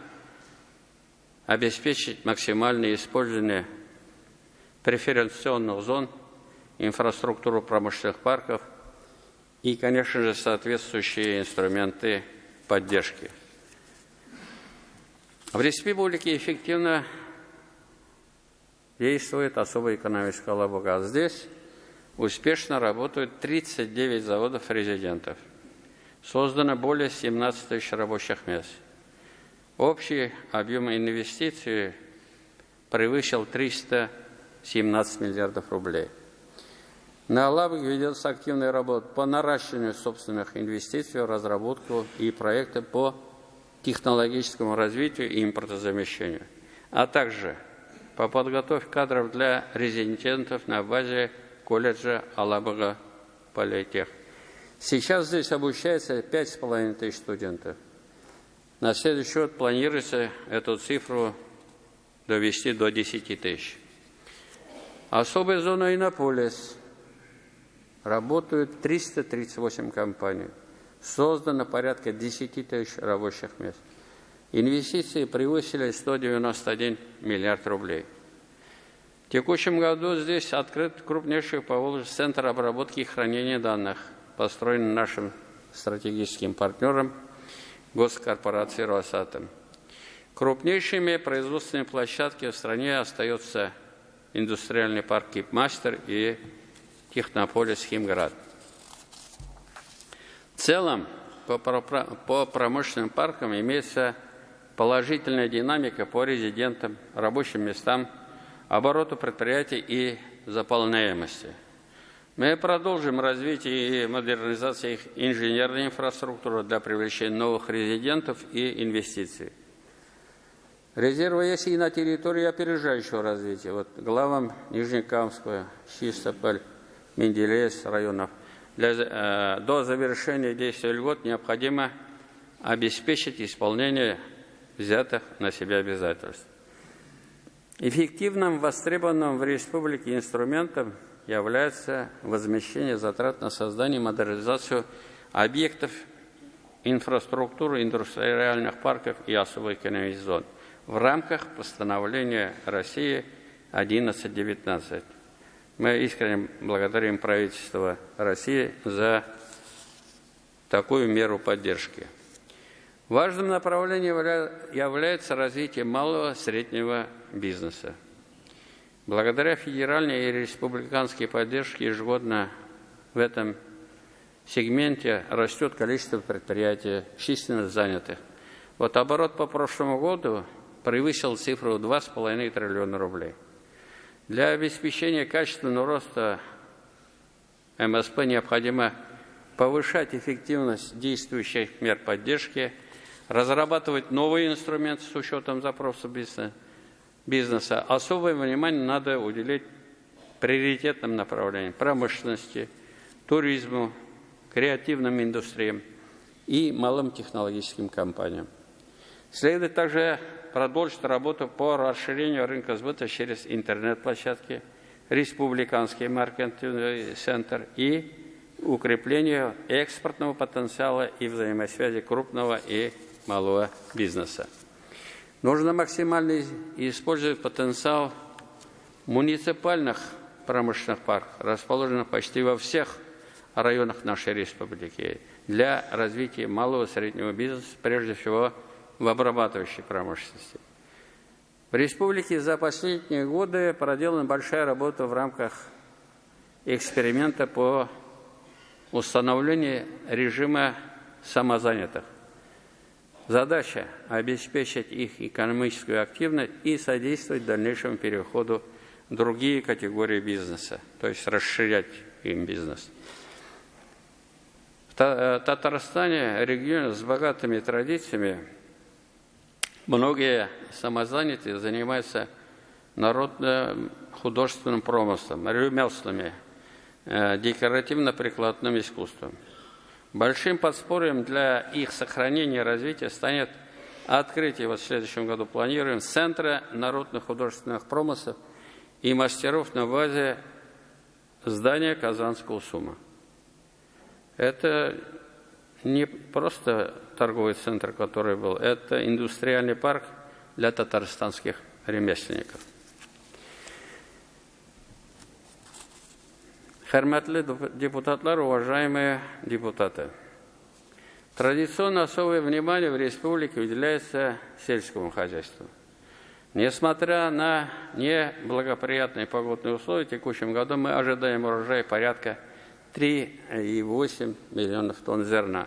обеспечить максимальное использование преференционных зон, инфраструктуру промышленных парков и, конечно же, соответствующие инструменты поддержки. В республике эффективно действует особая экономическая лабуга. Здесь успешно работают 39 заводов-резидентов. Создано более 17 тысяч рабочих мест. Общий объем инвестиций превысил 317 миллиардов рублей. На Алабуге ведется активная работа по наращиванию собственных инвестиций в разработку и проекты по технологическому развитию и импортозамещению, а также по подготовке кадров для резидентов на базе колледжа Алабуга Политех. Сейчас здесь обучается 5,5 тысяч студентов. На следующий год планируется эту цифру довести до 10 тысяч. Особая зона Иннополис. Работают 338 компаний. Создано порядка 10 тысяч рабочих мест. Инвестиции превысили 191 миллиард рублей. В текущем году здесь открыт крупнейший в Поволжье центр обработки и хранения данных, построенный нашим стратегическим партнером госкорпорацией «Росатом». Крупнейшими производственными площадками в стране остаются индустриальный парк «Кипмастер» и Технополис «Химград». В целом, по промышленным паркам имеется положительная динамика по резидентам, рабочим местам, обороту предприятий и заполняемости. Мы продолжим развитие и модернизацию их инженерной инфраструктуры для привлечения новых резидентов и инвестиций. Резервы есть и на территории опережающего развития. Вот главам Нижнекамского, Чистополь, Менделеевск районов. До завершения действия льгот необходимо обеспечить исполнение взятых на себя обязательств. Эффективным, востребованным в республике инструментом является возмещение затрат на создание и модернизацию объектов инфраструктуры, индустриальных парков и особых экономических зон в рамках постановления России 1119. Мы искренне благодарим правительство России за такую меру поддержки. Важным направлением является развитие малого и среднего бизнеса. Благодаря федеральной и республиканской поддержке ежегодно в этом сегменте растет количество предприятий, численность занятых. Вот оборот по прошлому году превысил цифру 2,5 триллиона рублей. Для обеспечения качественного роста МСП необходимо повышать эффективность действующих мер поддержки, разрабатывать новые инструменты с учетом запросов бизнеса. Особое внимание надо уделить приоритетным направлениям промышленности, туризму, креативным индустриям и малым технологическим компаниям. Следует также продолжить работу по расширению рынка сбыта через интернет-площадки, республиканский маркетинговый центр и укреплению экспортного потенциала и взаимосвязи крупного и малого бизнеса. Нужно максимально использовать потенциал муниципальных промышленных парков, расположенных почти во всех районах нашей республики, для развития малого и среднего бизнеса, прежде всего в обрабатывающей промышленности. В республике за последние годы проделана большая работа в рамках эксперимента по установлению режима самозанятых. Задача – обеспечить их экономическую активность и содействовать дальнейшему переходу в другие категории бизнеса, то есть расширять им бизнес. В Татарстане, регионе с богатыми традициями, многие самозанятые занимаются народным художественным промыслом, ремеслами, декоративно-прикладным искусством. Большим подспорьем для их сохранения и развития станет открытие, в следующем году планируем, Центра народных художественных промыслов и мастеров на базе здания Казанского СУМа. Это не просто торговый центр, который был, это индустриальный парк для татарстанских ремесленников. Хөрмәтле депутатлар, уважаемые депутаты, традиционно особое внимание в республике уделяется сельскому хозяйству. Несмотря на неблагоприятные погодные условия, в текущем году мы ожидаем урожая порядка 3,8 миллионов тонн зерна.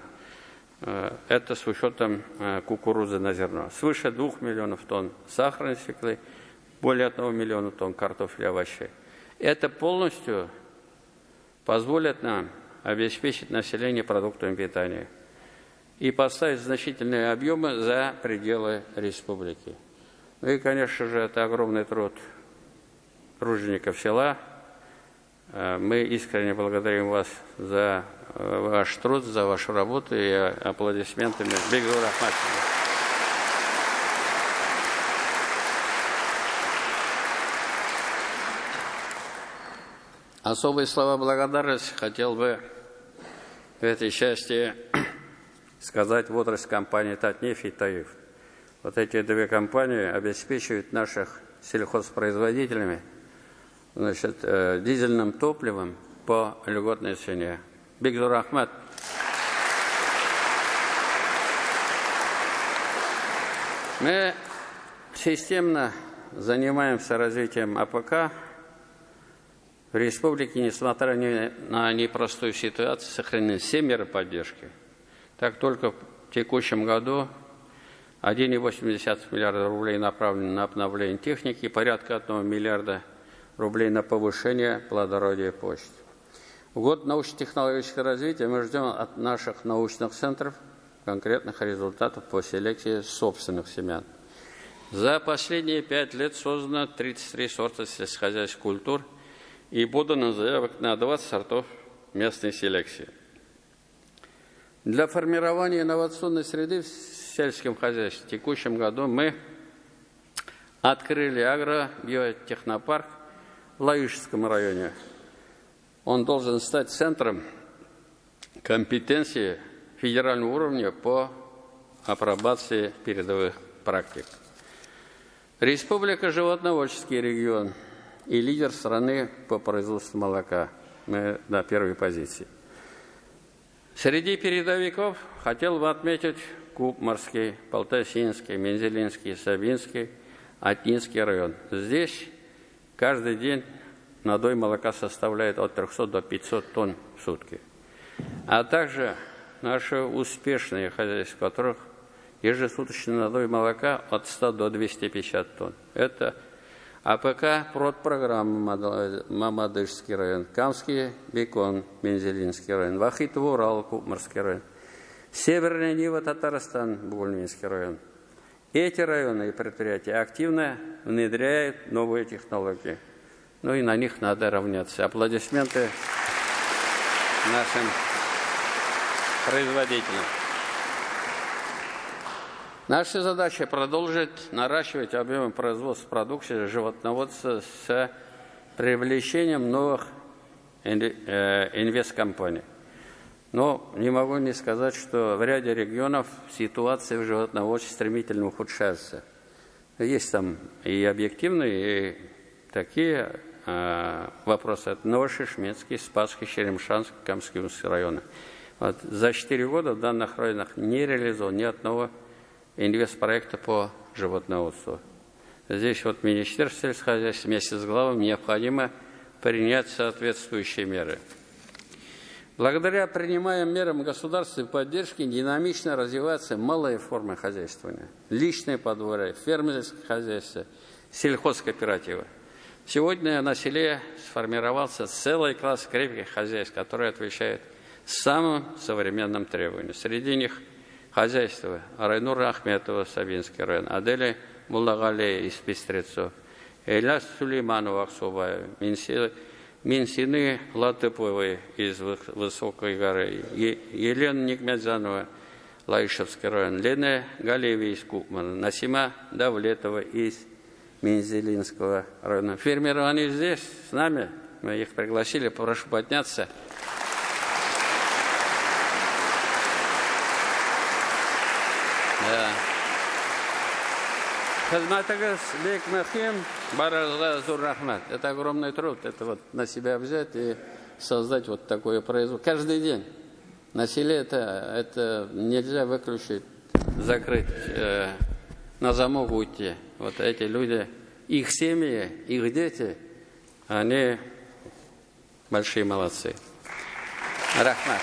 Это с учетом кукурузы на зерно. Свыше 2 миллионов тонн сахарной свеклы, более 1 миллиона тонн картофеля и овощей. Это полностью позволит нам обеспечить население продуктами питания и поставить значительные объемы за пределы республики. Ну и, конечно же, это огромный труд тружеников села. Мы искренне благодарим вас за ваш труд, за вашу работу и аплодисментами Бигзур Ахматовне. Особые слова благодарности хотел бы в этой части сказать в отрасль компании «Татнефть» и «Таиф». Вот эти две компании обеспечивают наших сельхозпроизводителями дизельным топливом по льготной цене. Бигзур Ахмат. Мы системно занимаемся развитием АПК. В республике, несмотря на непростую ситуацию, сохранены все меры поддержки. Так только в текущем году 1,8 миллиарда рублей направлены на обновление техники, порядка 1 миллиарда рублей на повышение плодородия почвы. В год научно-технологического развития мы ждем от наших научных центров конкретных результатов по селекции собственных семян. За последние 5 лет создано 33 сорта сельскохозяйственных культур и подано заявок на 20 сортов местной селекции. Для формирования инновационной среды в сельском хозяйстве в текущем году мы открыли агробиотехнопарк в Лаишском районе. Он должен стать центром компетенции федерального уровня по апробации передовых практик. Республика животноводческий регион и лидер страны по производству молока. Мы на первой позиции. Среди передовиков хотел бы отметить Кубмарский, Полтасинский, Мензелинский, Сабинский, Атинский район. Здесь каждый день надой молока составляет от 300 до 500 тонн в сутки. А также наши успешные хозяйства, в которых ежесуточный надой молока от 100 до 250 тонн. Это АПК продпрограмма Мамадышский район, Камский Бекон, Мензелинский район, Вахитово, Урал, Кубмарский район, Северная Нива, Татарстан, Бугульминский район. Эти районы и предприятия активно внедряют новые технологии. ну и на них надо равняться. Аплодисменты нашим производителям. Наша задача продолжить наращивать объемы производства продукции животноводства с привлечением новых инвесткомпаний. Но не могу не сказать, что в ряде регионов ситуация в животноводстве стремительно ухудшается. Есть там и объективные, и такие вопросы. Это Новошишмецкий, Спасский, Черемшанск, Камский районы. Вот за 4 года в данных районах не реализован ни одного инвестпроекта по животноводству. Здесь вот Министерство сельскохозяйства вместе с главами необходимо принять соответствующие меры. Благодаря принимаемым мерам государственной поддержки динамично развиваются малые формы хозяйствования, личные подворья, фермерское хозяйство, сельхозкооперативы. Сегодня на селе сформировался целый класс крепких хозяйств, которые отвечают самым современным требованиям. Среди них хозяйство Райнура Ахметова, Сабинский район, Адели Муллагалея из Пестрецов, Эляс Сулейманова, Аксубая, Минсины Латыповой из Высокой горы, Елена Никмязанова, Лаишевский район, Лена Галеева из Кукмана, Насима Давлетова из Минзелинского района. Фермеры, они здесь с нами, мы их пригласили, прошу подняться. Да. Хазматагас Бек Махим, Бараза Зуррахмат. Это огромный труд. Это вот на себя взять и создать вот такое производство. Каждый день на селе это нельзя выключить, закрыть, на замок уйти. Вот эти люди, их семьи, их дети, они большие молодцы. Рахмат.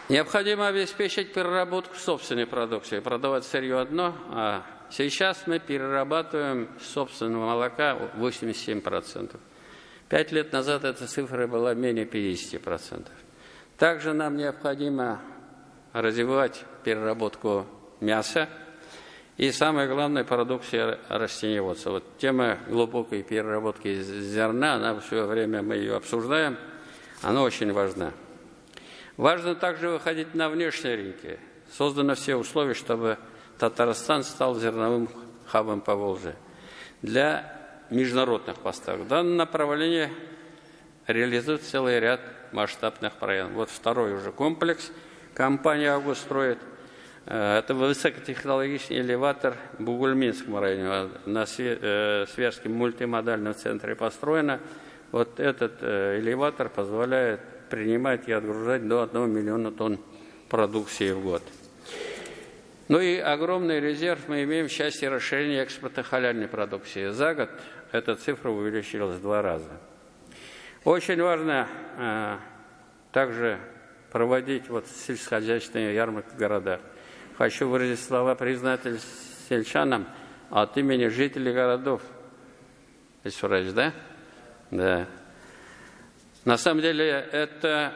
Необходимо обеспечить переработку собственной продукции, продавать сырье одно, а сейчас мы перерабатываем собственного молока 87%. 5 лет назад эта цифра была менее 50%. Также нам необходимо развивать переработку мяса и, самое главное, продукции растениеводства. Вот тема глубокой переработки зерна, она все время мы ее обсуждаем, она очень важна. Важно также выходить на внешние рынки. Созданы все условия, чтобы Татарстан стал зерновым хабом Поволжья для международных поставок. В данном направлении реализует целый ряд масштабных проектов. Вот второй уже комплекс компания «Август» строит. Это высокотехнологичный элеватор в Бугульминском районе. На Связском мультимодальном центре построено. Вот этот элеватор позволяет принимать и отгружать до 1 миллиона тонн продукции в год. Ну и огромный резерв мы имеем в части расширения экспорта халяльной продукции. За год эта цифра увеличилась в 2 раза. Очень важно также проводить вот сельскохозяйственные ярмарки в городах. Хочу выразить слова признательности сельчанам от имени жителей городов. Исурач, да? Да. На самом деле это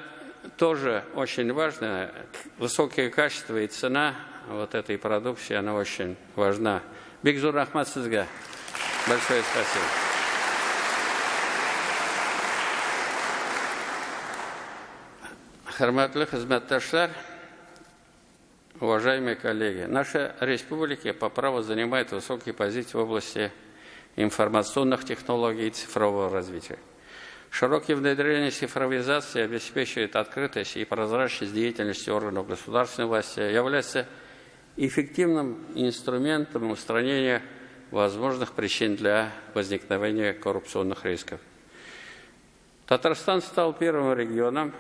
тоже очень важно. Высокое качество и цена вот этой продукции, она очень важна. Бекзур Рахмат сизга. Большое спасибо. Хурматлы хизматташлар, уважаемые коллеги, наша республика по праву занимает высокие позиции в области информационных технологий и цифрового развития. Широкое внедрение цифровизации обеспечивает открытость и прозрачность деятельности органов государственной власти, является эффективным инструментом устранения возможных причин для возникновения коррупционных рисков. Татарстан стал первым регионом,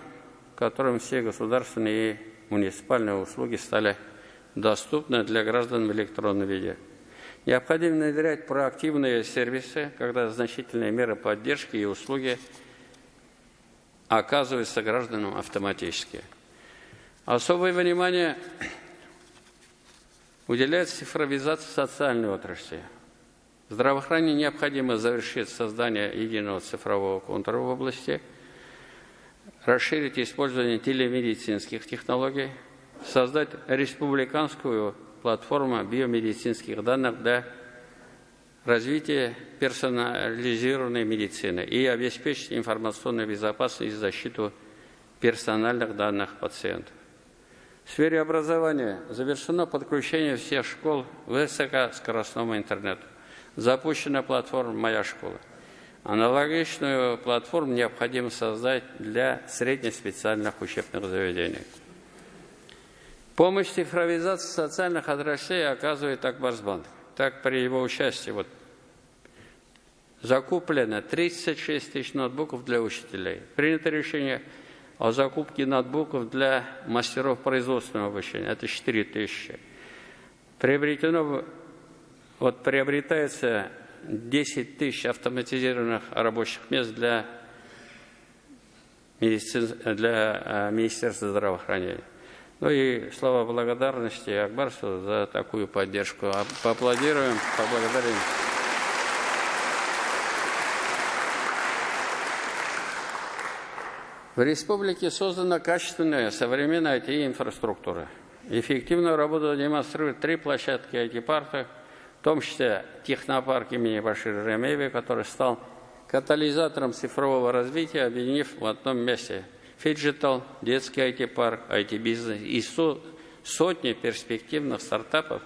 в котором все государственные и муниципальные услуги стали доступны для граждан в электронном виде. Необходимо внедрять проактивные сервисы, когда значительные меры поддержки и услуги оказываются гражданам автоматически. Особое внимание уделяется цифровизации социальной отрасли. В здравоохранении необходимо завершить создание единого цифрового контура в области, расширить использование телемедицинских технологий, создать республиканскую платформу биомедицинских данных для развитие персонализированной медицины и обеспечить информационную безопасность и защиту персональных данных пациентов. В сфере образования завершено подключение всех школ к высокоскоростному интернету. Запущена платформа «Моя школа». Аналогичную платформу необходимо создать для среднеспециальных учебных заведений. Помощь цифровизации социальных отраслей оказывает Акбарсбанк. Так, при его участии закуплено 36 тысяч ноутбуков для учителей. Принято решение о закупке ноутбуков для мастеров производственного обучения. Это 4 тысячи. Приобретается 10 тысяч автоматизированных рабочих мест для Министерства здравоохранения. Ну и слова благодарности Акбарсу за такую поддержку. Поаплодируем, поблагодарим. В республике создана качественная современная IT-инфраструктура. Эффективную работу демонстрируют 3 площадки IT-парка, в том числе технопарк имени Башира Ремеева, который стал катализатором цифрового развития, объединив в одном месте Фиджитал, детский IT-парк, IT-бизнес и сотни перспективных стартапов,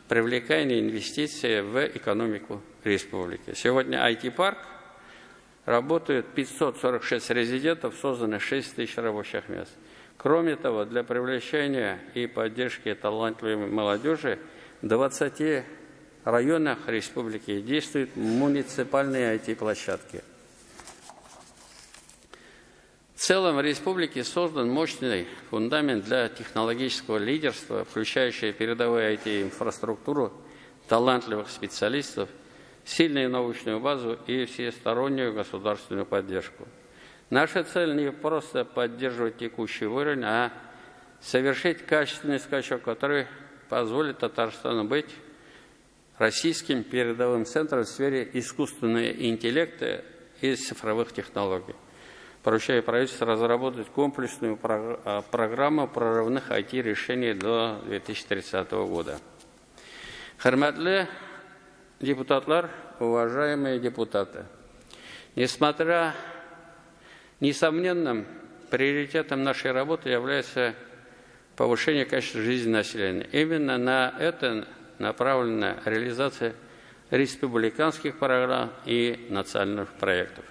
привлекая инвестиции в экономику республики. Сегодня IT-парк работает 546 резидентов, создано 6 тысяч рабочих мест. Кроме того, для привлечения и поддержки талантливой молодежи в 20 районах республики действуют муниципальные IT-площадки. В целом в республике создан мощный фундамент для технологического лидерства, включающий передовую IT-инфраструктуру, талантливых специалистов, сильную научную базу и всестороннюю государственную поддержку. Наша цель не просто поддерживать текущий уровень, а совершить качественный скачок, который позволит Татарстану быть российским передовым центром в сфере искусственного интеллекта и цифровых технологий. Поручаю правительству разработать комплексную программу прорывных IT-решений до 2030 года. Хөрмәтле депутатлар, уважаемые депутаты, несомненным приоритетом нашей работы является повышение качества жизни населения. Именно на это направлена реализация республиканских программ и национальных проектов.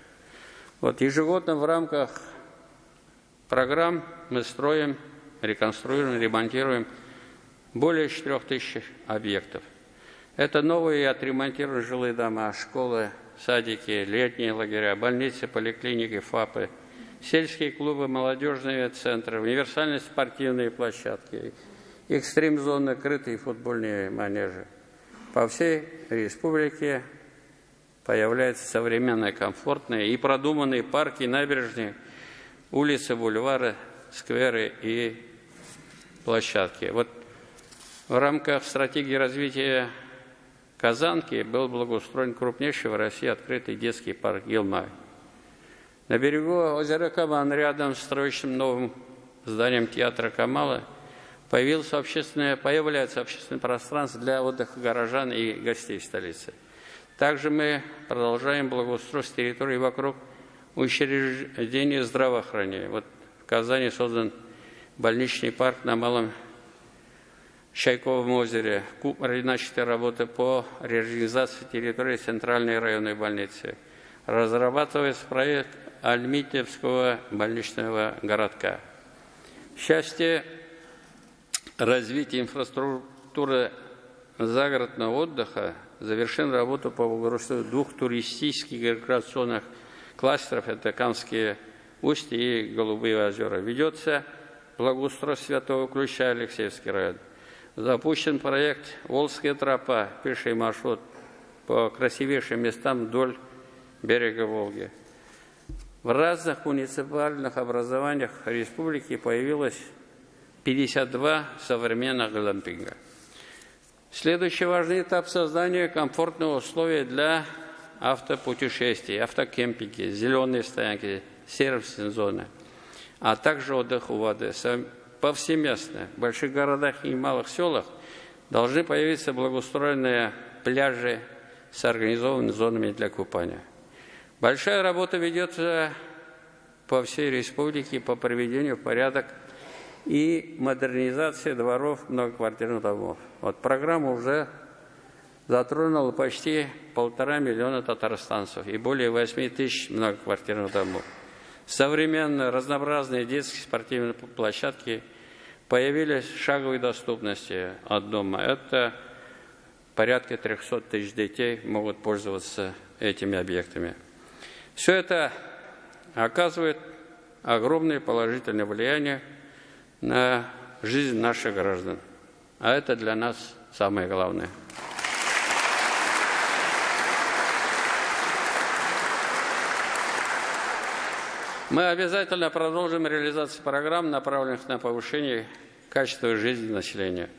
Ежегодно в рамках программ мы строим, реконструируем, ремонтируем более 4000 объектов. Это новые и отремонтированные жилые дома, школы, садики, летние лагеря, больницы, поликлиники, ФАПы, сельские клубы, молодежные центры, универсальные спортивные площадки, экстрим-зоны, крытые футбольные манежи. По всей республике появляются современные, комфортные и продуманные парки, набережные, улицы, бульвары, скверы и площадки. В рамках стратегии развития Казанки был благоустроен крупнейший в России открытый детский парк Гилмай. На берегу озера Каман, рядом с строящим новым зданием театра Камала, появляется общественное пространство для отдыха горожан и гостей столицы. Также мы продолжаем благоустройство территории вокруг учреждения здравоохранения. В Казани создан больничный парк на Малом Чайковом озере. Начаты работы по реорганизации территории Центральной районной больницы. Разрабатывается проект Альмитьевского больничного городка. В части развития инфраструктуры загородного отдыха завершена работа по благоустройству 2 туристических рекреационных кластеров, это Камские устья и Голубые озера. Ведется благоустройство Святого Ключа, Алексеевский район. Запущен проект «Волжская тропа», пеший маршрут по красивейшим местам вдоль берега Волги. В разных муниципальных образованиях республики появилось 52 современных глампинга. Следующий важный этап — создания комфортных условий для автопутешествий, автокемпинги, зеленые стоянки, сервисные зоны, а также отдых у воды. Повсеместно в больших городах и малых селах должны появиться благоустроенные пляжи с организованными зонами для купания. Большая работа ведется по всей республике по приведению в порядок и модернизации дворов многоквартирных домов. Вот программа уже затронула почти 1,5 миллиона татарстанцев и более 8 тысяч многоквартирных домов. Современные разнообразные детские спортивные площадки появились в шаговой доступности от дома. Это порядка 300 тысяч детей могут пользоваться этими объектами. Все это оказывает огромное положительное влияние на жизнь наших граждан. А это для нас самое главное. Мы обязательно продолжим реализацию программ, направленных на повышение качества жизни населения.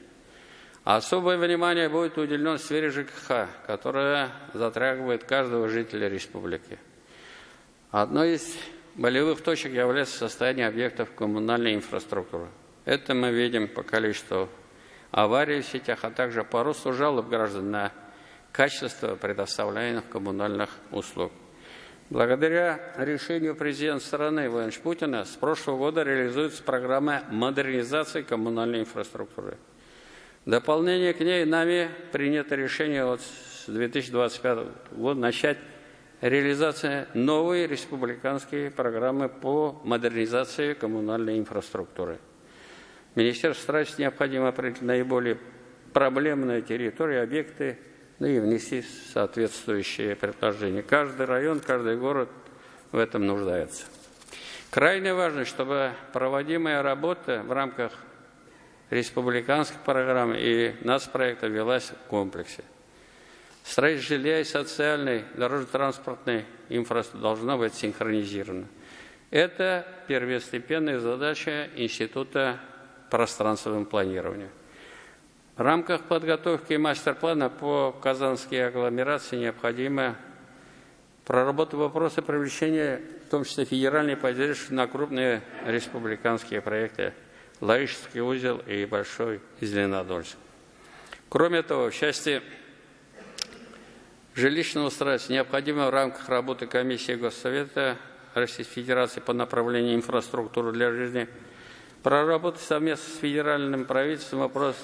Особое внимание будет уделено сфере ЖКХ, которая затрагивает каждого жителя республики. Одной из болевых точек является состояние объектов коммунальной инфраструктуры. Это мы видим по количеству аварий в сетях, а также по росту жалоб граждан на качество предоставляемых коммунальных услуг. Благодаря решению президента страны Владимира Путина с прошлого года реализуется программа модернизации коммунальной инфраструктуры. В дополнение к ней нами принято решение с 2025 года начать реализацию новой республиканской программы по модернизации коммунальной инфраструктуры. Министерство старается необходимо определить наиболее проблемные территории, объекты, и внести соответствующие предложения. Каждый район, каждый город в этом нуждается. Крайне важно, чтобы проводимая работа в рамках республиканской программы и нацпроекта велась в комплексе. Строительство жилья и социальной дорожно-транспортной инфраструктуры должно быть синхронизировано. Это первостепенная задача Института пространственного планирования. В рамках подготовки мастер-плана по Казанской агломерации необходимо проработать вопросы привлечения, в том числе федеральной поддержки на крупные республиканские проекты Лаишский узел и Большой Зеленодольск. Кроме того, в части жилищного строительства необходимо в рамках работы комиссии Госсовета Российской Федерации по направлению инфраструктуры для жизни проработать совместно с федеральным правительством вопрос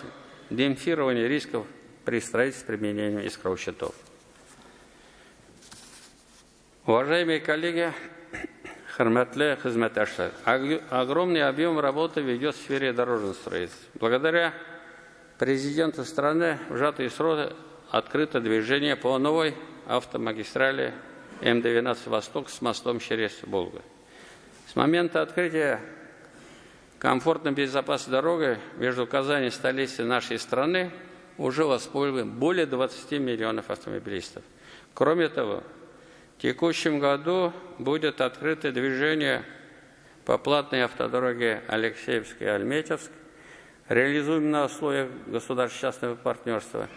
демпфирования рисков при строительстве с применением искровых щитов. Уважаемые коллеги, хөрмәтле хезмәттәшләр, огромный объем работы ведет в сфере дорожного строительства. Благодаря президенту страны в сжатые сроки открыто движение по новой автомагистрали М-12 «Восток» с мостом через Волгу. С момента открытия комфортной безопасной дорогой между Казани и столицей нашей страны уже воспользованы более 20 миллионов автомобилистов. Кроме того, в текущем году будет открыто движение по платной автодороге Алексеевск-Альметьевск, реализуем на условиях государственно-частного партнерства.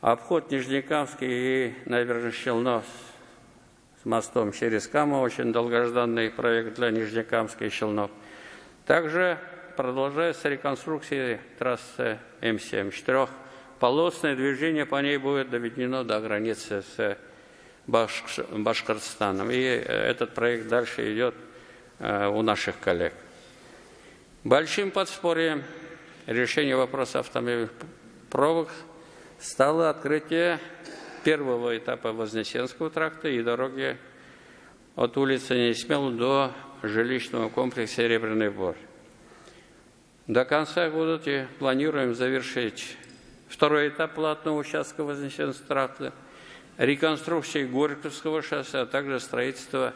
Обход Нижнекамский и набережных Челнов с мостом через Каму, очень долгожданный проект для Нижнекамска и Челнов. Также продолжается реконструкция трассы М7. Четырехполосное движение по ней будет доведено до границы с Башкортостаном. И этот проект дальше идет у наших коллег. Большим подспорьем решения вопроса автомобильных пробок стало открытие первого этапа Вознесенского тракта и дороги от улицы Несмел до жилищного комплекса «Серебряный Бор». До конца года планируем завершить второй этап платного участка Вознесенского тракта, реконструкцию Горьковского шоссе, а также строительство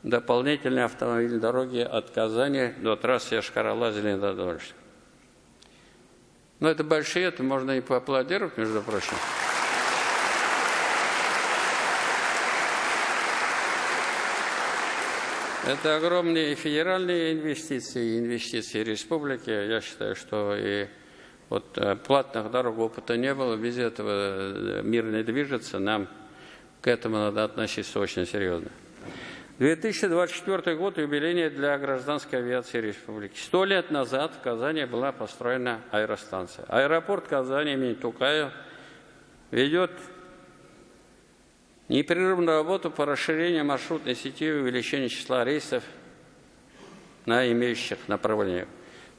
дополнительной автомобильной дороги от Казани до трассы Йошкар-Ола-Зеленодольск. Но это большие, это можно и поаплодировать, между прочим. Это огромные федеральные инвестиции, инвестиции республики. Я считаю, что и вот платных дорог опыта не было, без этого мир не движется, нам к этому надо относиться очень серьезно. 2024 год – юбилейный для гражданской авиации республики. 100 лет назад в Казани была построена аэростанция. Аэропорт Казани имени Тукаева ведет непрерывную работу по расширению маршрутной сети и увеличению числа рейсов на имеющих направлениях.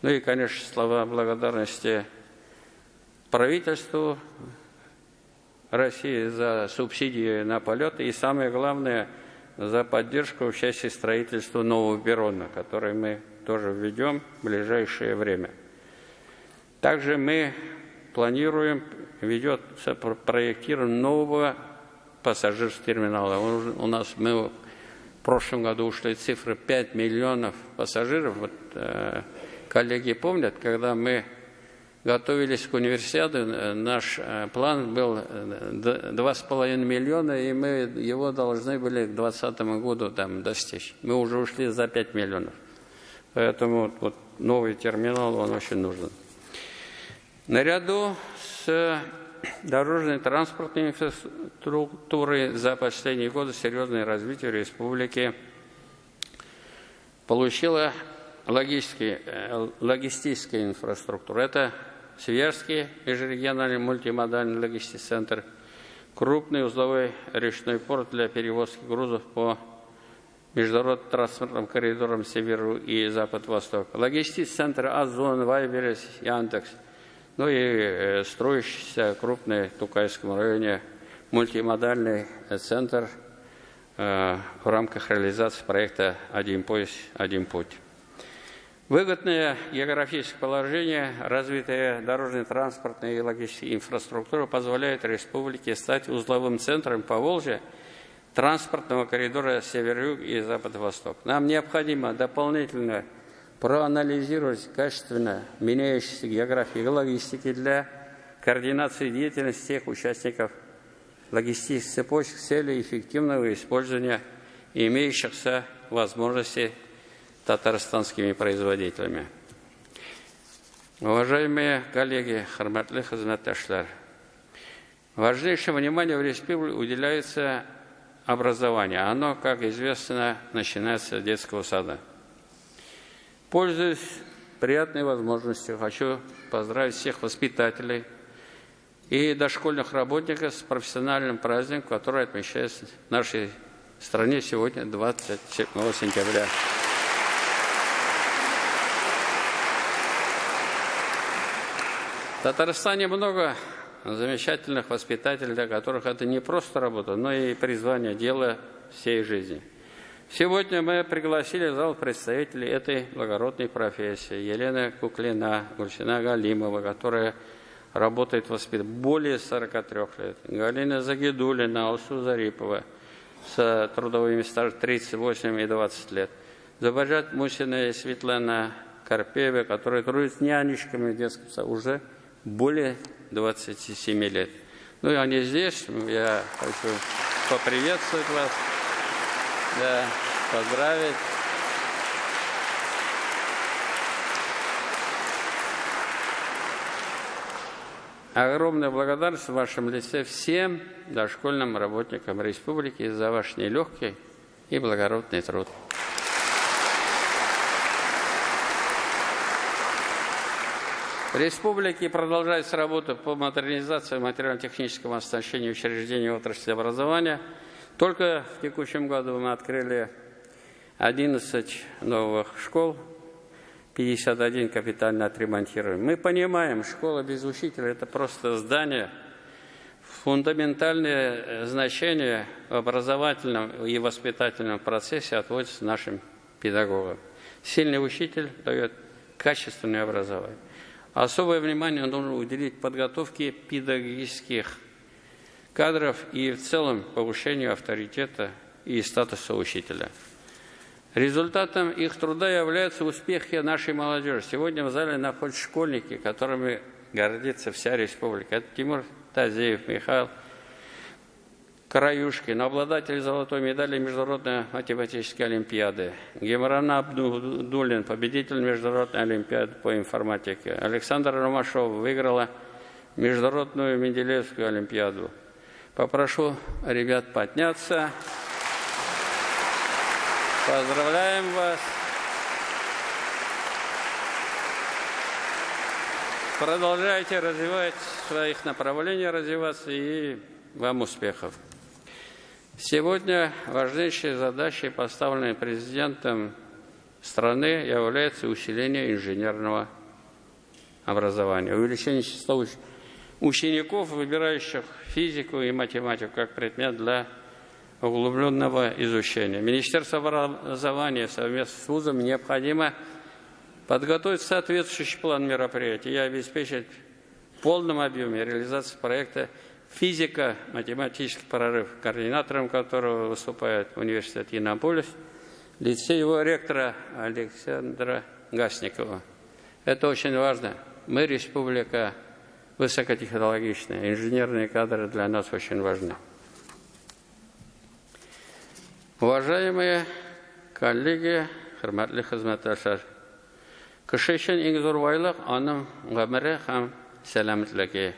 Ну и, конечно, слова благодарности правительству России за субсидии на полеты и, самое главное, за поддержку в части строительства нового перрона, который мы тоже введем в ближайшее время. Также мы планируем, ведется проектирование нового пассажирского терминала. У нас мы в прошлом году ушли цифры 5 миллионов пассажиров. Вот, коллеги помнят, когда мы готовились к универсиаде, наш план был 2,5 миллиона, и мы его должны были к 2020 году там достичь. Мы уже ушли за 5 миллионов. Поэтому вот новый терминал, он очень нужен. Наряду с дорожной транспортной инфраструктурой за последние годы серьезное развитие республики получила логистическая инфраструктура. Это Свияжский межрегиональный мультимодальный логистический центр, крупный узловой речной порт для перевозки грузов по международным транспортным коридорам север и запад-восток, логистический центр Озон, Вайберес, Яндекс, ну и строящийся крупный в Тукайском районе мультимодальный центр в рамках реализации проекта «Один пояс, один путь». Выгодное географическое положение, развитая дорожно-транспортная и логистическая инфраструктура позволяет республике стать узловым центром Поволжья транспортного коридора север-юг и запад-восток. Нам необходимо дополнительно проанализировать качественно меняющиеся географии и логистики для координации деятельности всех участников логистических цепочек с целью эффективного использования имеющихся возможностей татарстанскими производителями. Уважаемые коллеги, хурматлы хизматташлар, важнейшее внимание в республике уделяется образованию. Оно, как известно, начинается с детского сада. Пользуясь приятной возможностью, хочу поздравить всех воспитателей и дошкольных работников с профессиональным праздником, который отмечается в нашей стране сегодня, 27 сентября. В Татарстане много замечательных воспитателей, для которых это не просто работа, но и призвание, дело всей жизни. Сегодня мы пригласили в зал представителей этой благородной профессии. Елена Куклина, Гульсина Галимова, которая работает воспитателем более 43 лет. Галина Загидулина, Алсу Зарипова с трудовыми стажем 38 и 20 лет. Забажат Мусина и Светлана Карпеева, которые трудятся нянечками в детском саду уже более 27 лет. Ну и они здесь. Я хочу поприветствовать вас, да, поздравить. Огромная благодарность в вашем лице всем дошкольным работникам республики за ваш нелегкий и благородный труд. В республике продолжается работа по модернизации материально-технического оснащения учреждений отрасли образования. Только в текущем году мы открыли 11 новых школ, 51 капитально отремонтируем. Мы понимаем, школа без учителя – это просто здание. Фундаментальное значение в образовательном и воспитательном процессе отводится нашим педагогам. Сильный учитель дает качественное образование. Особое внимание нужно уделить подготовке педагогических кадров и в целом повышению авторитета и статуса учителя. Результатом их труда являются успехи нашей молодежи. Сегодня в зале находятся школьники, которыми гордится вся республика. Это Тимур Тазеев, Михаил Краюшкин, обладатель золотой медали Международной математической олимпиады. Гемран Абдулин, победитель Международной олимпиады по информатике. Александр Ромашов выиграла Международную Менделеевскую олимпиаду. Попрошу ребят подняться. Поздравляем вас. Продолжайте развивать своих направлениях, развиваться, и вам успехов. Сегодня важнейшей задачей, поставленной президентом страны, является усиление инженерного образования, увеличение числа учеников, выбирающих физику и математику как предмет для углубленного изучения. Министерство образования совместно с вузом необходимо подготовить соответствующий план мероприятий и обеспечить в полном объеме реализацию проекта «Физико-математический прорыв», координатором которого выступает университет Иннополис, в лице его ректора Александра Гасникова. Это очень важно. Мы республика высокотехнологичная, инженерные кадры для нас очень важны. Уважаемые коллеги, хөрмәтле хезмәттәшләр, кеше өчен иң зур байлык аның гомере һәм сәламәтлеге.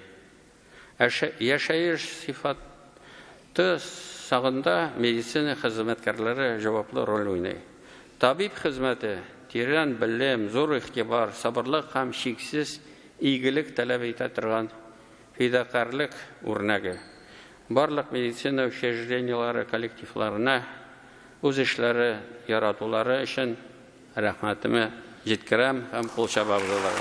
Яшәеш сыйфаты сагында медицина хезмәткәрләре җаваплы роль уйный. Табиб хезмәте тирән белем, зур игътибар, сабырлык һәм шиксез игелек таләп итә торган фидакарлык үрнәге. Барлык медицина учреждениелары коллективларына үз эшләре яратулары өчен рәхмәтемне җиткерәм һәм кул чабабызлар.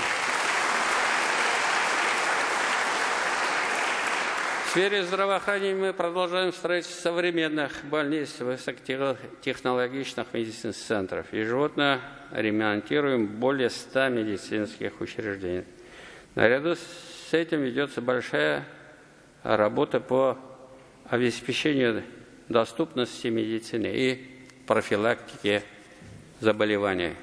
В сфере здравоохранения мы продолжаем строительство современных больниц, высокотехнологичных медицинских центров. Ежегодно ремонтируем более 100 медицинских учреждений. Наряду с этим ведется большая работа по обеспечению доступности медицины и профилактики заболеваний.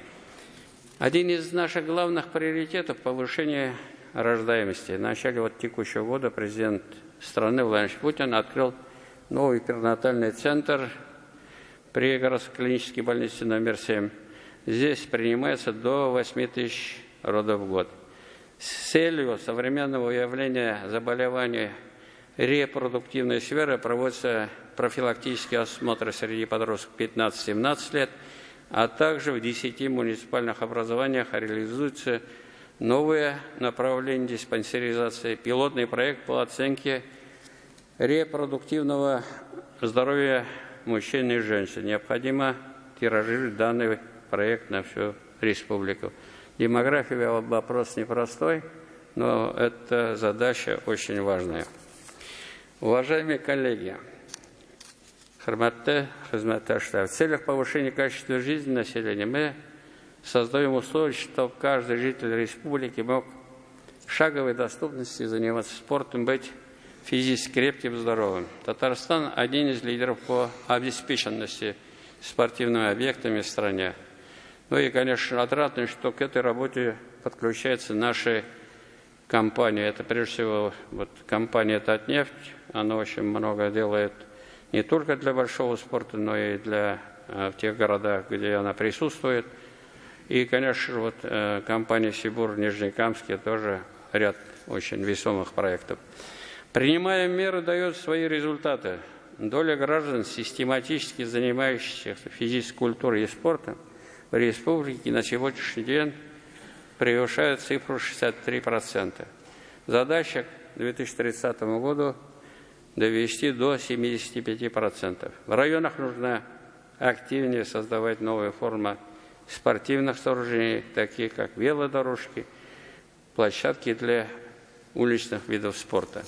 Один из наших главных приоритетов – повышение рождаемости. В начале текущего года президент страны Владимир Путин открыл новый перинатальный центр при городской клинической больнице номер 7. Здесь принимается до 8 тысяч родов в год. С целью современного выявления заболеваний репродуктивной сферы проводятся профилактические осмотры среди подростков 15-17 лет, а также в 10 муниципальных образованиях реализуются новые направления диспансеризации, пилотный проект по оценке репродуктивного здоровья мужчин и женщин. Необходимо тиражировать данный проект на всю республику. Демография – вопрос непростой, но эта задача очень важная. Уважаемые коллеги, хөрмәтле хезмәттәшләр, в целях повышения качества жизни населения мы создаем условия, чтобы каждый житель республики мог в шаговой доступности заниматься спортом, быть физически крепким, здоровым. Татарстан – один из лидеров по обеспеченности спортивными объектами в стране. Ну и, конечно, отрадно, что к этой работе подключаются наши компании. Это, прежде всего, компания «Татнефть». Она очень много делает не только для большого спорта, но и для в тех городах, где она присутствует. И, конечно, компания «Сибур» в Нижнекамске тоже ряд очень весомых проектов. Принимая меры, дает свои результаты. Доля граждан, систематически занимающихся физической культурой и спортом, в республике на сегодняшний день превышает цифру 63%. Задача к 2030 году довести до 75%. В районах нужно активнее создавать новые формы спортивных сооружений, такие как велодорожки, площадки для уличных видов спорта.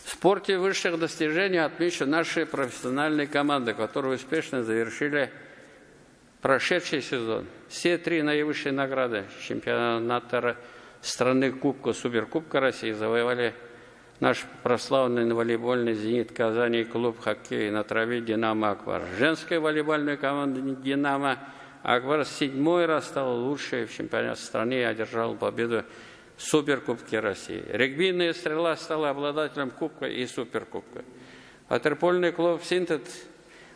В спорте высших достижений отмечу наши профессиональные команды, которые успешно завершили прошедший сезон. Все 3 наивысшие награды чемпионата страны Кубка, Суперкубка России завоевали наш прославленный волейбольный «Зенит» Казани и клуб хоккея на траве «Динамо Аквар». Женская волейбольная команда «Динамо Аквар» 7-й раз стала лучшей в чемпионате страны и одержала победу в Суперкубке России. Регбийная «Стрела» стала обладателем Кубка и Суперкубка. Ватерпольный клуб «Синтет»,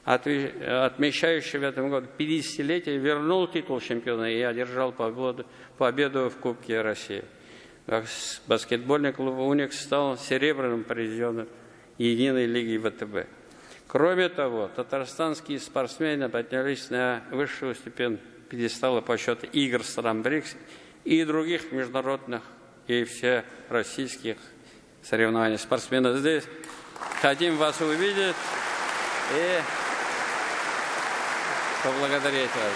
отмечающий в этом году 50-летие, вернул титул чемпиона и одержал победу в Кубке России. Баскетбольный клуб «Уникс» стал серебряным призером единой лиги ВТБ. Кроме того, татарстанские спортсмены поднялись на высшую ступень пьедестала по счету игр стран БРИКС и других международных и всероссийских соревнований. Спортсмены здесь хотим вас увидеть и поблагодарить вас.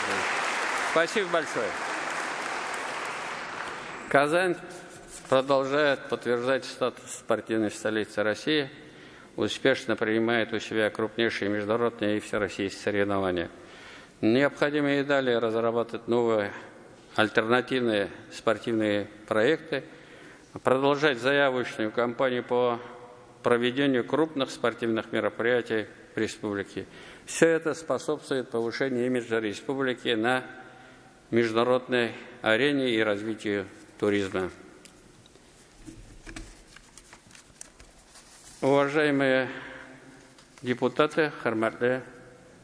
Спасибо большое. Казань продолжает подтверждать статус спортивной столицы России, успешно принимает у себя крупнейшие международные и всероссийские соревнования. Необходимо и далее разрабатывать новые альтернативные спортивные проекты, продолжать заявочную кампанию по проведению крупных спортивных мероприятий в республике. Все это способствует повышению имиджа республики на международной арене и развитию туризма. Уважаемые депутаты, хөрмәтле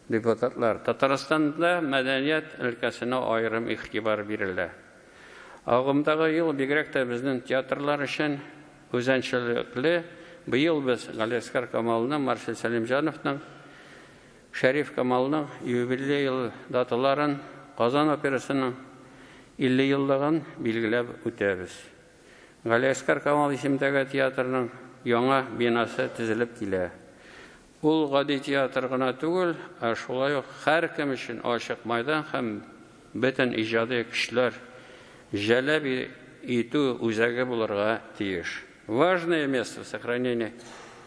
депутатлар, Татарстанда мәдәният өлкәсенә аерым игътибар бирелә. Агымдагы ел бигрәк тә безнең театрлар өчен үзенчәлекле. Быел без Галиәскәр Камалның, Маршал Сәлимҗановның, Шәриф Камалның юбилей даталарын, Казан операсының 50 еллыгын билгеләп үтәбез. Галиәскәр Камал исемендәге театрның яңа бинасы төзелеп килә. Ул гади театр гына түгел, шулай ук һәркем өчен ачык майдан һәм бөтен иҗади көчләр җәлеп итү үзәге булырга тиеш. Важное место в сохранении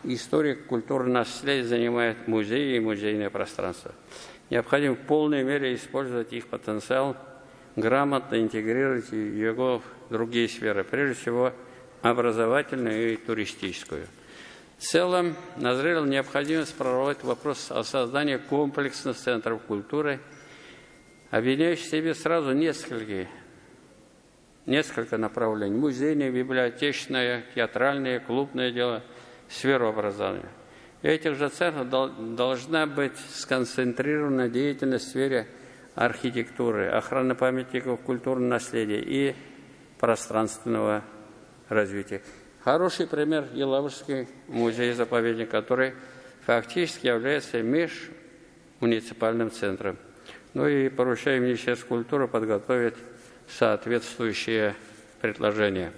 историко-культурного наследия занимает музеи и музейное пространство. Необходимо в полной мере использовать их потенциал, грамотно интегрировать его в другие сферы, прежде всего образовательную и туристическую. В целом, назрела необходимость проработать вопрос о создании комплексных центров культуры, объединяющих в себе сразу несколько направлений: музейное, библиотечное, театральное, клубное дело, сферу образования. В этих же центрах должна быть сконцентрирована деятельность в сфере архитектуры, охраны памятников культурного наследия и пространственного развития. Хороший пример — Елабужский музей-заповедник, который фактически является межмуниципальным центром. Ну и поручаем Министерству культуры подготовить соответствующие предложения.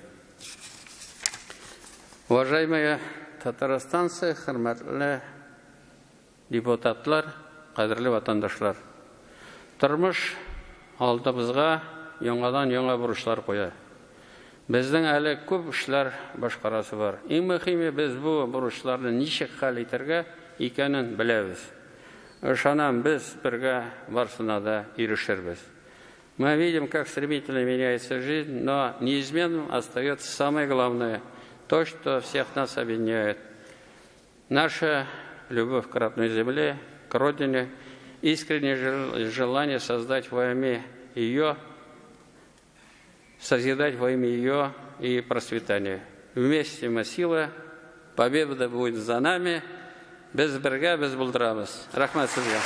Уважаемые татарстанцы, хөрмәтле депутатлар, кадерле ватандашлар. Тормыш алдыбызга яңадан яңа бурычлар куя. Безнең әле күп эшләр башкарасы бар. Иң мөһиме, без бу бурычларны ничек хәл итәргә икәнен беләбез. Ышанам, без бергә барсына да ирешербез. Мы видим, как стремительно меняется жизнь, но неизменным остается самое главное, то, что всех нас объединяет. Наша любовь к родной земле, к родине, искреннее желание созидать во имя ее и процветания. Вместе мы сила, победа будет за нами, без берега, без булдырамыз. Рахмат сезгә.